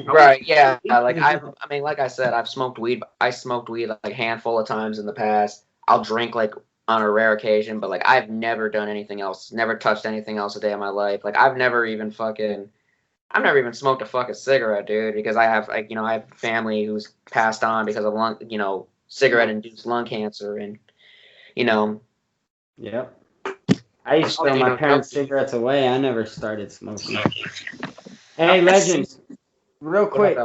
Right? Yeah. Like like I said, I've smoked weed. I smoked weed like a handful of times in the past. I'll drink like on a rare occasion, but like I've never done anything else. Never touched anything else a day in my life. Like I've never even smoked a fucking cigarette, dude, because I have I have family who's passed on because of cigarette-induced lung cancer, and Yep. I used to throw my parents' cigarettes away. I never started smoking. Hey, Legend, real quick,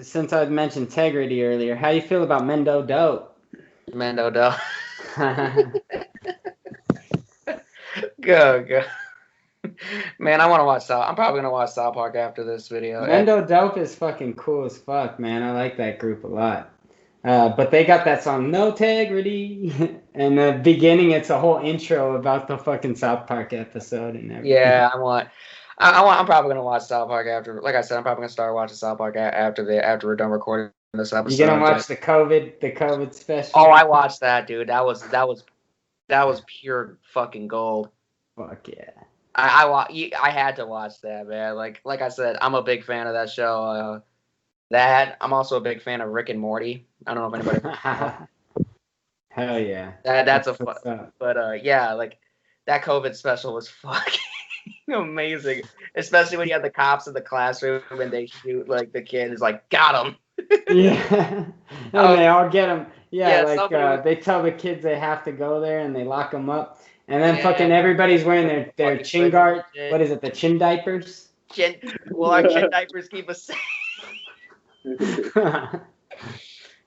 since I mentioned integrity earlier, how you feel about Mendo Dope? Mendo Dope. Go. Man, I want to watch South. I'm probably gonna watch South Park after this video. Mendo Dope is fucking cool as fuck, man. I like that group a lot. But they got that song No Integrity. In the beginning, it's a whole intro about the fucking South Park episode and everything. Yeah, I'm probably gonna watch South Park after. Like I said, I'm probably gonna start watching South Park after we're done recording this episode. You gonna watch the COVID special? Oh, I watched that, dude. That was pure fucking gold. Fuck yeah. I had to watch that, man. Like I said, I'm a big fan of that show. I'm also a big fan of Rick and Morty. I don't know if anybody. Hell yeah. That's a fun. But yeah, like that COVID special was fucking amazing. Especially when you have the cops in the classroom and they shoot like the kid is like, got him. Yeah. And they all get them. Yeah, Yeah, they tell the kids they have to go there and they lock them up. And then fucking everybody's wearing their chin guard. What is it? The chin diapers? Will our chin diapers keep us safe?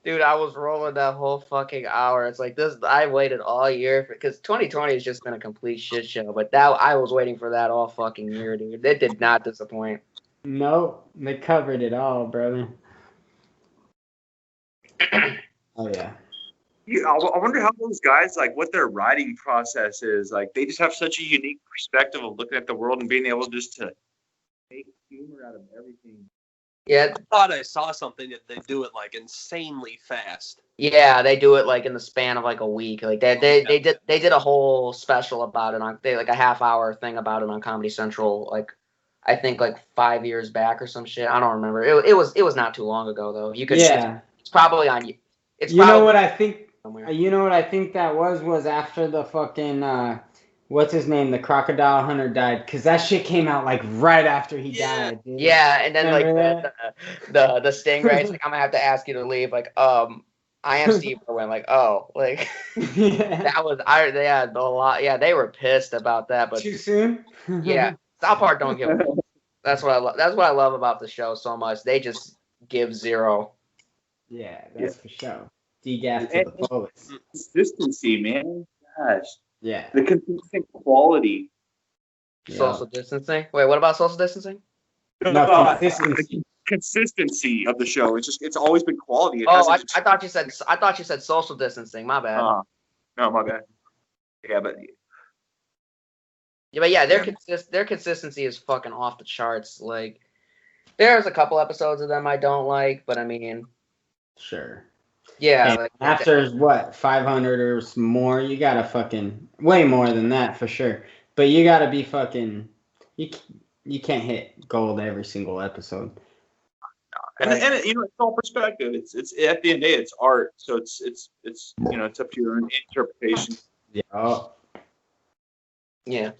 Dude, I was rolling that whole fucking hour. It's like this. I waited all year because 2020 has just been a complete shit show. But I was waiting for that all fucking year, dude. It did not disappoint. No, they covered it all, brother. Oh yeah. Yeah, I wonder how those guys, like, what their writing process is. Like, they just have such a unique perspective of looking at the world and being able just to make humor out of everything. Yeah. I thought I saw something that they do it like insanely fast. Yeah, they do it like in the span of like a week. Like they did a whole special about it on like a half-hour thing about it on Comedy Central. Like I think like 5 years back or some shit. I don't remember. It was not too long ago though. You could. Yeah. It's probably on. It's. You know what I think? Somewhere. You know what I think that was after the fucking what's his name, the Crocodile Hunter died, because that shit came out like right after he died. Dude. Yeah, and then Remember like the Stingray's like, I'm gonna have to ask you to leave. Like I am Steve Irwin. Like like that was they had a lot. Yeah, they were pissed about that. But too soon. Yeah, South Park don't give. That's what I love. That's what I love about the show so much. They just give zero. Yeah, that's for sure. Degaff to the fullest. Consistency, man. Gosh. Yeah. The consistent quality. Social distancing. Wait, what about social distancing? No, consistency. The consistency of the show. It's always been quality. I thought you said social distancing. My bad. No, my bad. Yeah, but their consistency is fucking off the charts. Like, there's a couple episodes of them I don't like, but I mean, sure. Yeah. Like, after what 500 or more, you gotta fucking way more than that for sure. But you gotta be fucking. You can't hit gold every single episode. And you know, it's all perspective. It's at the end of the day, it's art. So it's you know, it's up to your own interpretation. Yeah. Yeah.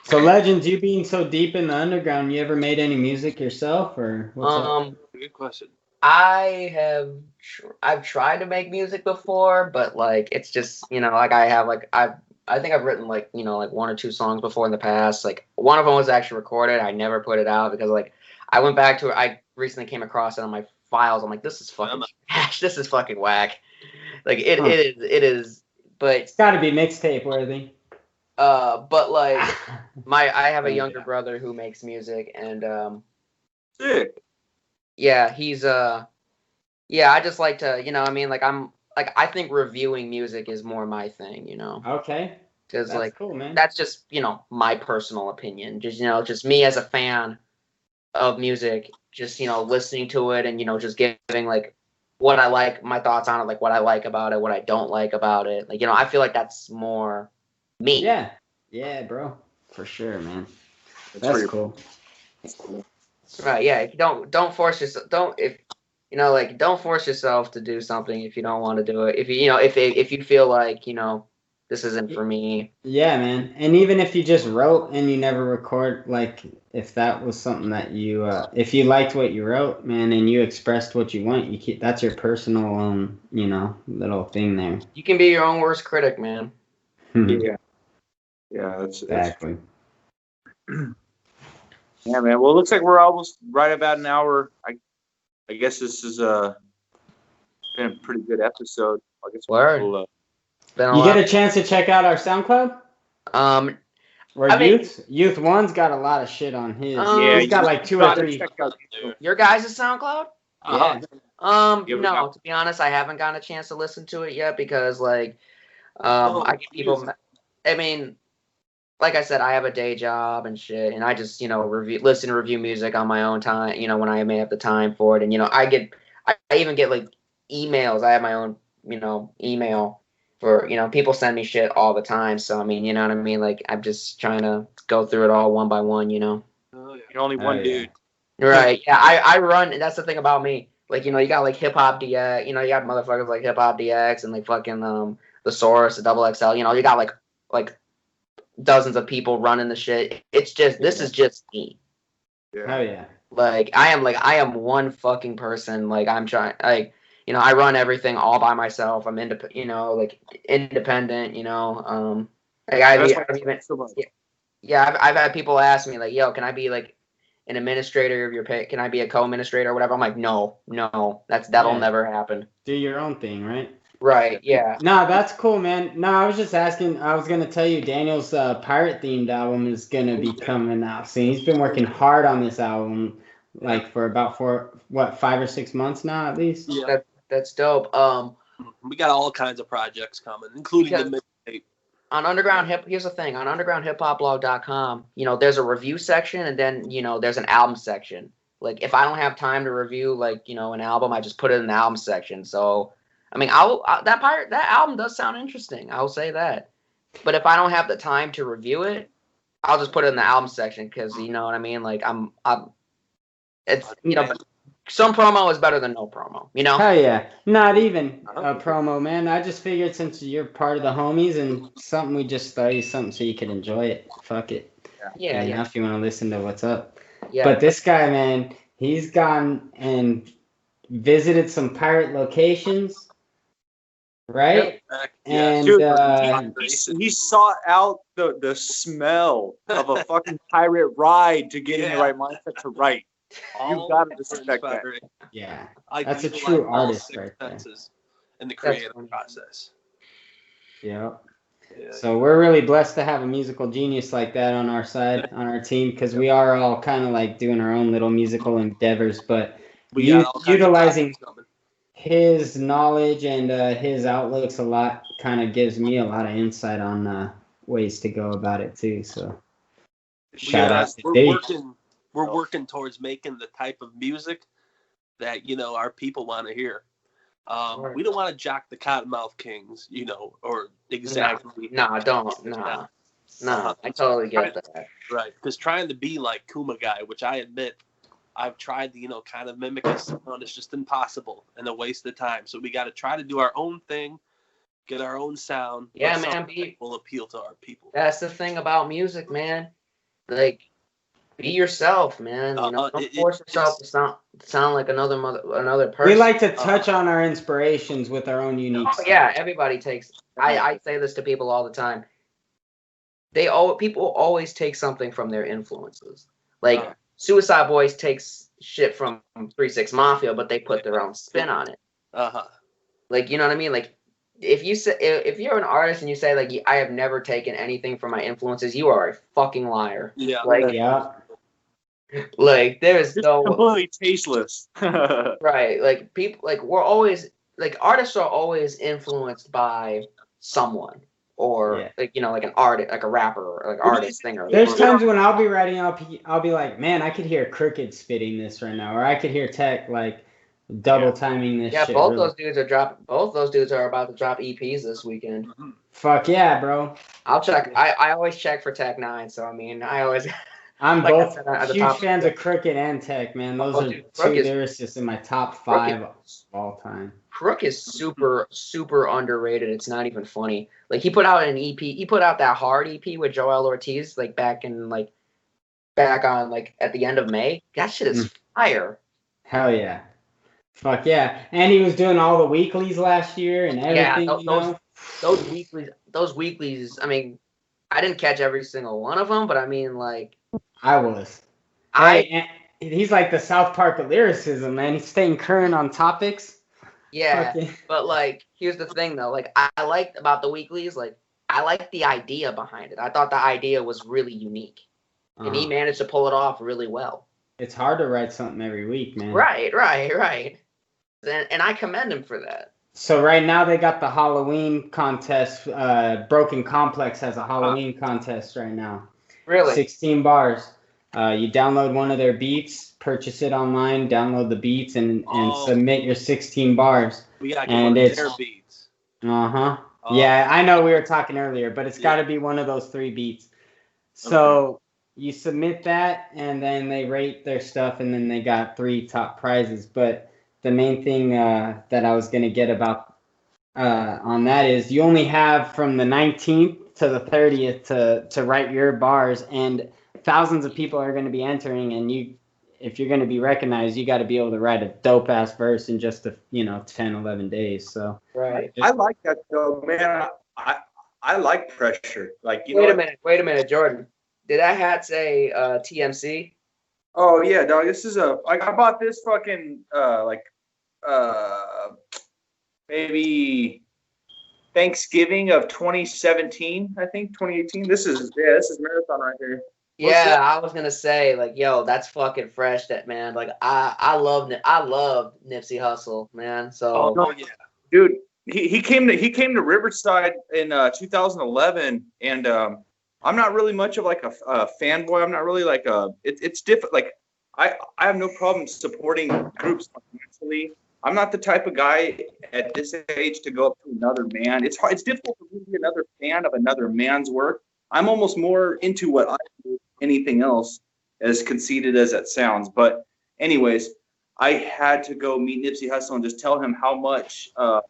So Legends, you being so deep in the underground, you ever made any music yourself or what's up? Good question. I've tried to make music before, but like it's just, you know, like I think I've written like, you know, like 1 or 2 songs before in the past. Like one of them was actually recorded. I never put it out because like I went back to it. I recently came across it on my files. I'm like, this is fucking trash. This is fucking whack. Like it is, but it's got to be mixtape worthy. But like I have a younger brother who makes music and Sick. Yeah, he's I just like to, you know, I mean, like I think reviewing music is more my thing, you know. Okay. Because like cool, man. That's just, you know, my personal opinion. Just, you know, just me as a fan of music, just, you know, listening to it and, you know, just giving like what I like, my thoughts on it, like what I like about it, what I don't like about it. Like, you know, I feel like that's more me. Yeah. Yeah, bro. For sure, man. That's cool. Right, yeah. If you don't force yourself, don't force yourself to do something if you don't want to do it. If if you feel like, you know, this isn't for me. Yeah, man. And even if you just wrote and you never record, like if that was something that you, if you liked what you wrote, man, and you expressed what you want, that's your personal, you know, little thing there. You can be your own worst critic, man. Yeah. Yeah, that's exactly. Yeah, man. Well, it looks like we're almost right about an hour. I guess this is been a pretty good episode. I guess Word. You get a chance to check out our SoundCloud? Or Youth One's got a lot of shit on his. Yeah, He's got like 2 or 3. Your guys' SoundCloud? Yeah. No, to be honest, I haven't gotten a chance to listen to it yet because I get people. I mean, like I said, I have a day job and shit, and I just listen to review music on my own time. When I may have the time for it, and I even get like emails. I have my own email for people send me shit all the time. So I mean, you know what I mean. Like I'm just trying to go through it all one by one. Oh, yeah. You're only one dude. Right. Yeah, I run. That's the thing about me. Like, you got like Hip Hop DX. You got motherfuckers like Hip Hop DX and like fucking the Source, the Double XL. You got like dozens of people running the shit. It's just this is just me. Yeah. Oh yeah. Like I am one fucking person. Like I'm trying. Like I run everything all by myself. I'm independent. Like I've had people ask me like, yo, can I be like an administrator of your pay? Can I be a co-administrator or whatever? I'm like, no, that'll never happen. Do your own thing, right? Right. Yeah. No, that's cool, man. No, I was just asking. I was gonna tell you, Daniel's pirate themed album is gonna be coming out soon. He's been working hard on this album, like for about 5 or 6 months now, at least. Yeah. That's dope. We got all kinds of projects coming, including the mixtape. On here's the thing, on undergroundhiphopblog.com, there's a review section and then, there's an album section. Like if I don't have time to review like, an album, I just put it in the album section. So, I mean, that album does sound interesting. I'll say that. But if I don't have the time to review it, I'll just put it in the album section because, you know what I mean? Like it's, some promo is better than no promo, Hell yeah. Not even a promo, man. I just figured since you're part of the homies and something, we just throw you something so you could enjoy it. Fuck it. Yeah. Now if you want to listen to what's up. Yeah. But this guy, man, he's gone and visited some pirate locations, right? Yep. And Dude, he sought out the smell of a fucking pirate ride to get in the right mindset to write. You've got to respect that. Yeah, I that's a true artist right there. In the creative process. Yeah. So we're really blessed to have a musical genius like that on our side, on our team, because we are all kind of like doing our own little musical endeavors, but utilizing his knowledge and his outlooks a lot kind of gives me a lot of insight on ways to go about it too. So shout out to Dave. We're working towards making the type of music that our people want to hear. We don't want to jock the Cottonmouth Kings, or exactly. No, I totally get that. Right, because trying to be like Kuma Guy, which I admit I've tried to kind of mimic his sound, it's just impossible and a waste of time. So we got to try to do our own thing, get our own sound. Yeah, man. Will appeal to our people. That's the thing about music, man. Like, be yourself, man. Don't force yourself to sound like another person. We like to touch on our inspirations with our own unique style. Yeah, everybody takes. I say this to people all the time. People always take something from their influences. Like Suicide Boys takes shit from 3 6 Mafia, but they put their own spin on it. Like, you know what I mean? Like, if you're an artist and you say like I have never taken anything from my influences, you are a fucking liar. Yeah. Like, yeah. Like there's no completely tasteless. Right. Like people we're always artists are always influenced by someone or like an artist, like a rapper or like artist singer. There's times when I'll be writing, I'll be like, man, I could hear Crooked spitting this right now, or I could hear Tech like double timing this. Yeah, shit, both really. those dudes are dropping. Both those dudes are about to drop EPs this weekend. Fuck yeah, bro. I'll check. I always check for Tech 9, so I mean, I always. I'm both huge fans of Crooked and Tech, man. Those are two lyricists in my top 5 of all time. Crook is super, super underrated. It's not even funny. Like he put out an EP. He put out that Hard EP with Joel Ortiz, back on at the end of May. That shit is fire. Hell yeah. Fuck yeah. And he was doing all the weeklies last year and everything. Yeah, those weeklies, I mean, I didn't catch every single one of them, but I mean, like. I was. He's like the South Park of lyricism, man. He's staying current on topics. Yeah, but here's the thing, though. I liked about the weeklies, I liked the idea behind it. I thought the idea was really unique, and he managed to pull it off really well. It's hard to write something every week, man. Right. And I commend him for that. So right now they got the Halloween contest. Broken Complex has a Halloween contest right now. Really? 16 bars. You download one of their beats, purchase it online, download the beats, and submit your 16 bars. We got to get one of their beats. Uh-huh. Yeah, I know we were talking earlier, but it's got to be one of those 3 beats. So you submit that, and then they rate their stuff, and then they got 3 top prizes. But the main thing that I was going to get about on that is you only have from the 19th to the 30th to write your bars, and thousands of people are going to be entering, and if you're going to be recognized, you got to be able to write a dope ass verse in just 10, 11 days. So right. I like that though, man. I like pressure. Like Wait a minute, Jordan. Did that hat say TMC? Oh yeah, dog. This is I bought this fucking maybe Thanksgiving of 2017, I think 2018. This is Marathon right here. Yeah, I was gonna say, like, yo, that's fucking fresh. That man, like, I love Nipsey Hussle, man. So, yeah, dude, he came to Riverside in 2011, and I'm not really much of like a fanboy. I'm not really like it's different. Like, I have no problem supporting groups financially. I'm not the type of guy at this age to go up to another man. It's hard. It's difficult for me to be another fan of another man's work. I'm almost more into what I do than anything else, as conceited as that sounds. But anyways, I had to go meet Nipsey Hussle and just tell him how much that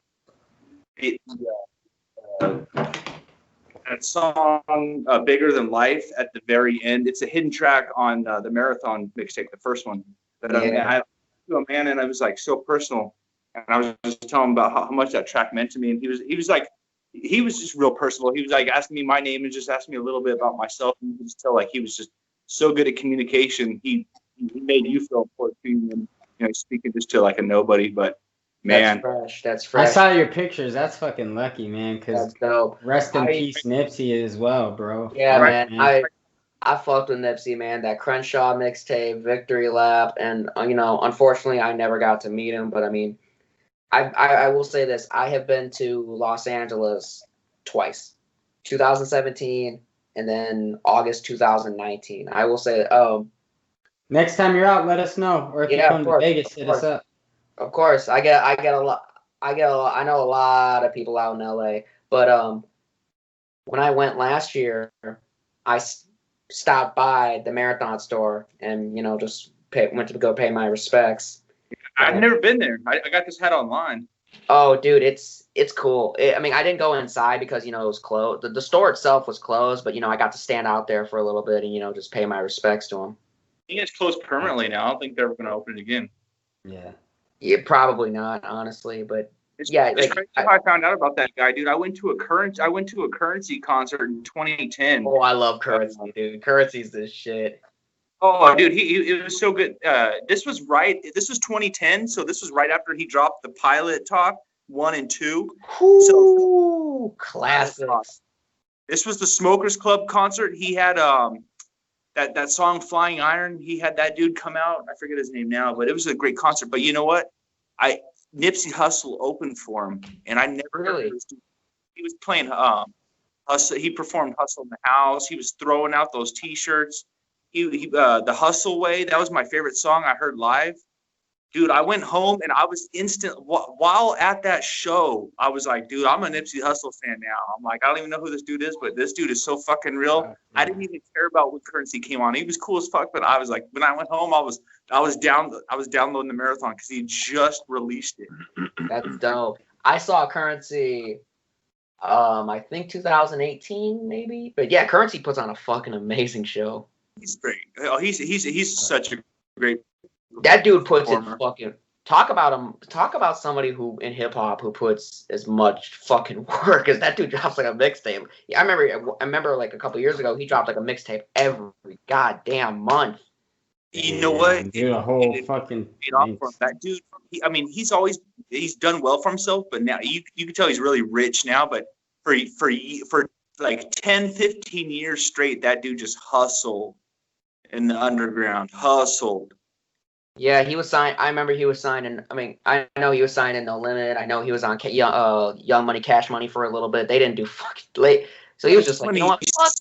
song Bigger Than Life at the very end. It's a hidden track on the Marathon mixtape, the first one. But I to a man, and I was like so personal. And I was just telling him about how much that track meant to me. And he was just real personal. He was like asking me my name and just asking me a little bit about myself. And you could just tell like he was just so good at communication. He made you feel important to you, and speaking just to like a nobody. But man, that's fresh. I saw your pictures. That's fucking lucky, man. Because rest in peace, Nipsey as well, bro. Yeah, man. I fucked with Nipsey, man. That Crenshaw mixtape, Victory Lap, and unfortunately, I never got to meet him. But I mean, I will say this: I have been to Los Angeles twice, 2017 and then August 2019. I will say, next time you're out, let us know, or if you come to Vegas, hit us up. Of course, I get a lot. I know a lot of people out in LA, but when I went last year, I stopped by the Marathon store and just went to go pay my respects. I've never been there. I got this hat online. Oh, dude, it's cool. I mean, I didn't go inside because it was closed. The store itself was closed, but I got to stand out there for a little bit and just pay my respects to him. I think it's closed permanently now. I don't think they're ever going to open it again. Yeah, probably not, honestly, but. It's crazy how I found out about that guy, dude. I went to a Currency concert in 2010. Oh, I love Currency, dude. Currency's the shit. Oh, dude, it was so good. This was 2010, so this was right after he dropped the Pilot Talk 1 and 2. Ooh, classics. This was the Smokers Club concert. He had that song Flying Iron. He had that dude come out. I forget his name now, but it was a great concert. But you know what? Nipsey Hussle opened for him, and I never really. He was playing Hustle. He performed Hustle in the House. He was throwing out those T-shirts. The Hustle Way. That was my favorite song I heard live. Dude, I went home and I was while at that show, I was like, dude, I'm a Nipsey Hussle fan now. I'm like, I don't even know who this dude is, but this dude is so fucking real. Yeah. I didn't even care about what Currency came on. He was cool as fuck, but I was like, when I went home, I was downloading the Marathon because he just released it. That's dope. I saw Currency, I think 2018 maybe, but yeah, Currency puts on a fucking amazing show. He's great. Oh, he's such a great. That dude puts it fucking. Talk about somebody who in hip hop who puts as much fucking work as that dude drops like a mixtape. Yeah, I remember like a couple years ago he dropped like a mixtape every goddamn month. You know what? Dude, a whole fucking. That dude. He's done well for himself, but now you can tell he's really rich now. But for like 10, 15 years straight, that dude just hustled in the underground, hustled. Yeah, he was signed. I remember he was signed in. I mean, I know he was signed in No Limit. I know he was on Young Money, Cash Money for a little bit. They didn't do fucking late. So he was just like, you know what? Fuck.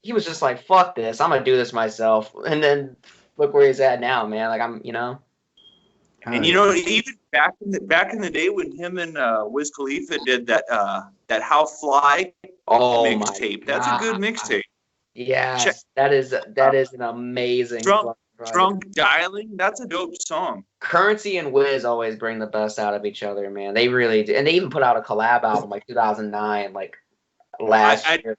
He was just like, fuck this. I'm gonna do this myself. And then look where he's at now, man. Like And you know, even back in the day when him and Wiz Khalifa did that How Fly mixtape. That's a good mixtape. Yes, that is an amazing Drunk Dialing. That's a dope song. Currency and Wiz always bring the best out of each other, man. They really do. And they even put out a collab album like 2009, like last year.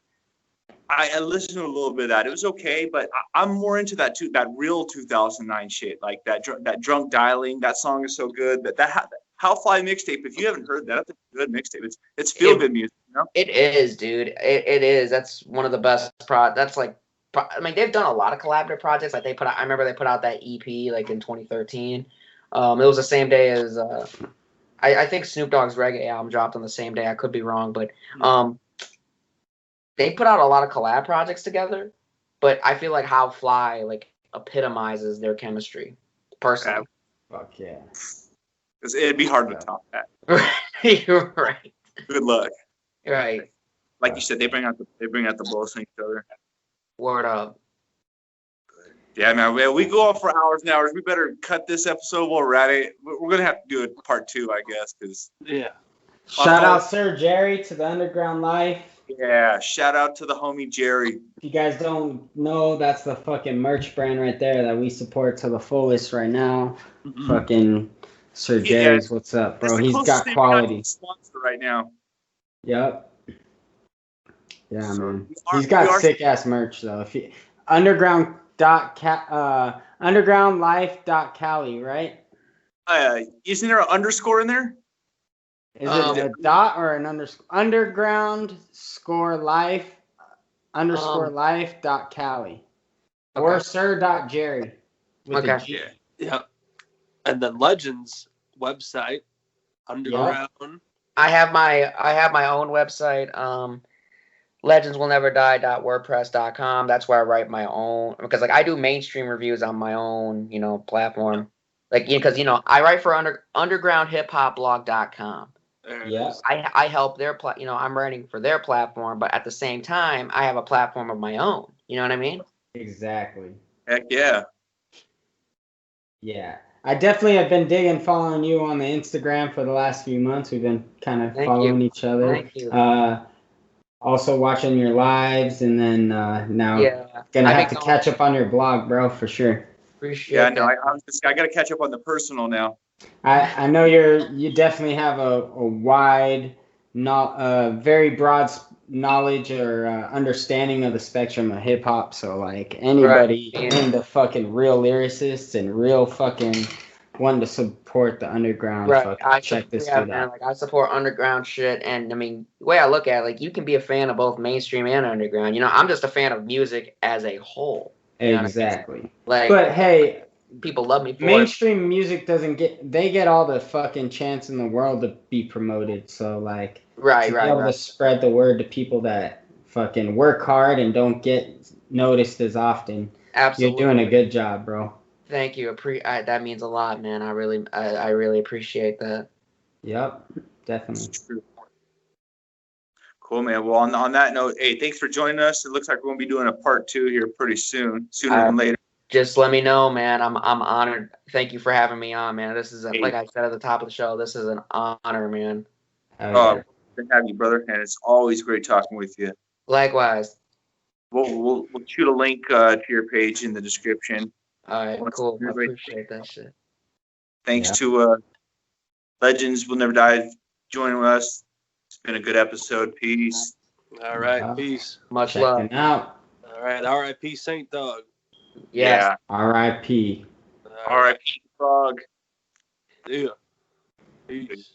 I listened to a little bit of that. It was okay, but I'm more into that real 2009 shit, like that Drunk Dialing. That song is so good. That How Fly mixtape. If you haven't heard that, that's a good mixtape. It's feel good music. You know? It is, dude. It is. That's one of the best That's like. I mean, they've done a lot of collaborative projects. Like I remember they put out that EP like in 2013. It was the same day as I think Snoop Dogg's reggae album dropped on the same day. I could be wrong, but they put out a lot of collab projects together. But I feel like How Fly like epitomizes their chemistry, personally. Fuck yeah. Because it'd be hard to top that. You're right. Good luck. Right. Like you said, they bring out the blows on each other. Word up. Yeah, man. We go on for hours and hours. We better cut this episode while we're at it. We're gonna have to do a part 2, I guess, because Shout out Sir Jerry to the Underground Life. Yeah, shout out to the homie Jerry. If you guys don't know, that's the fucking merch brand right there that we support to the fullest right now. Mm-hmm. Fucking Sir Jerry's, what's up, bro? He's got quality. Sponsor right now. Yep. Yeah, so man. He's got sick ass merch though. If you undergroundlife.cali, right? Isn't there an underscore in there? Is it a dot or an underscore? Underground_life_life.cali. Or sir.jerry. Okay. Yeah. And then Legends website, Underground. Yep. I have my own website, legendswillneverdie.wordpress.com. That's where I write my own, because like I do mainstream reviews on my own, platform. Like, because I write for undergroundhiphopblog.com. Yeah. I help their I'm writing for their platform, but at the same time I have a platform of my own. You know what I mean? Exactly. Heck yeah. Yeah. I definitely have been following you on the Instagram for the last few months. We've been kind of following each other. Thank you. Also watching your lives, and then now gonna have to catch up on your blog, bro, for sure. Appreciate that. I gotta catch up on the personal now. I know you definitely have a wide, very broad knowledge or understanding of the spectrum of hip hop. So like anybody into fucking real lyricists and real fucking wanting to support the underground, check this dude out. Like I support underground shit, and I mean the way I look at it, like you can be a fan of both mainstream and underground. I'm just a fan of music as a whole. Exactly. Like, but hey, people love me for mainstream music they get all the fucking chance in the world to be promoted. So like, be able to spread the word to people that fucking work hard and don't get noticed as often. Absolutely. You're doing a good job, bro. Thank you. That means a lot, man. I really appreciate that. Yep, definitely. Cool, man. Well, on that note, hey, thanks for joining us. It looks like we're going to be doing a part 2 here pretty sooner than later. Just let me know, man. I'm honored. Thank you for having me on, man. This is like I said at the top of the show, this is an honor, man. Good to have you, brother, and it's always great talking with you. Likewise. We'll shoot a link to your page in the description. All right, cool. I appreciate that shit. Thanks to Legends Will Never Die joining us. It's been a good episode. Peace. All right, peace. Much love. Out. All right, R.I.P. Saint Dog. Yes. Yeah. R.I.P. R.I.P. Frog. Yeah. Peace.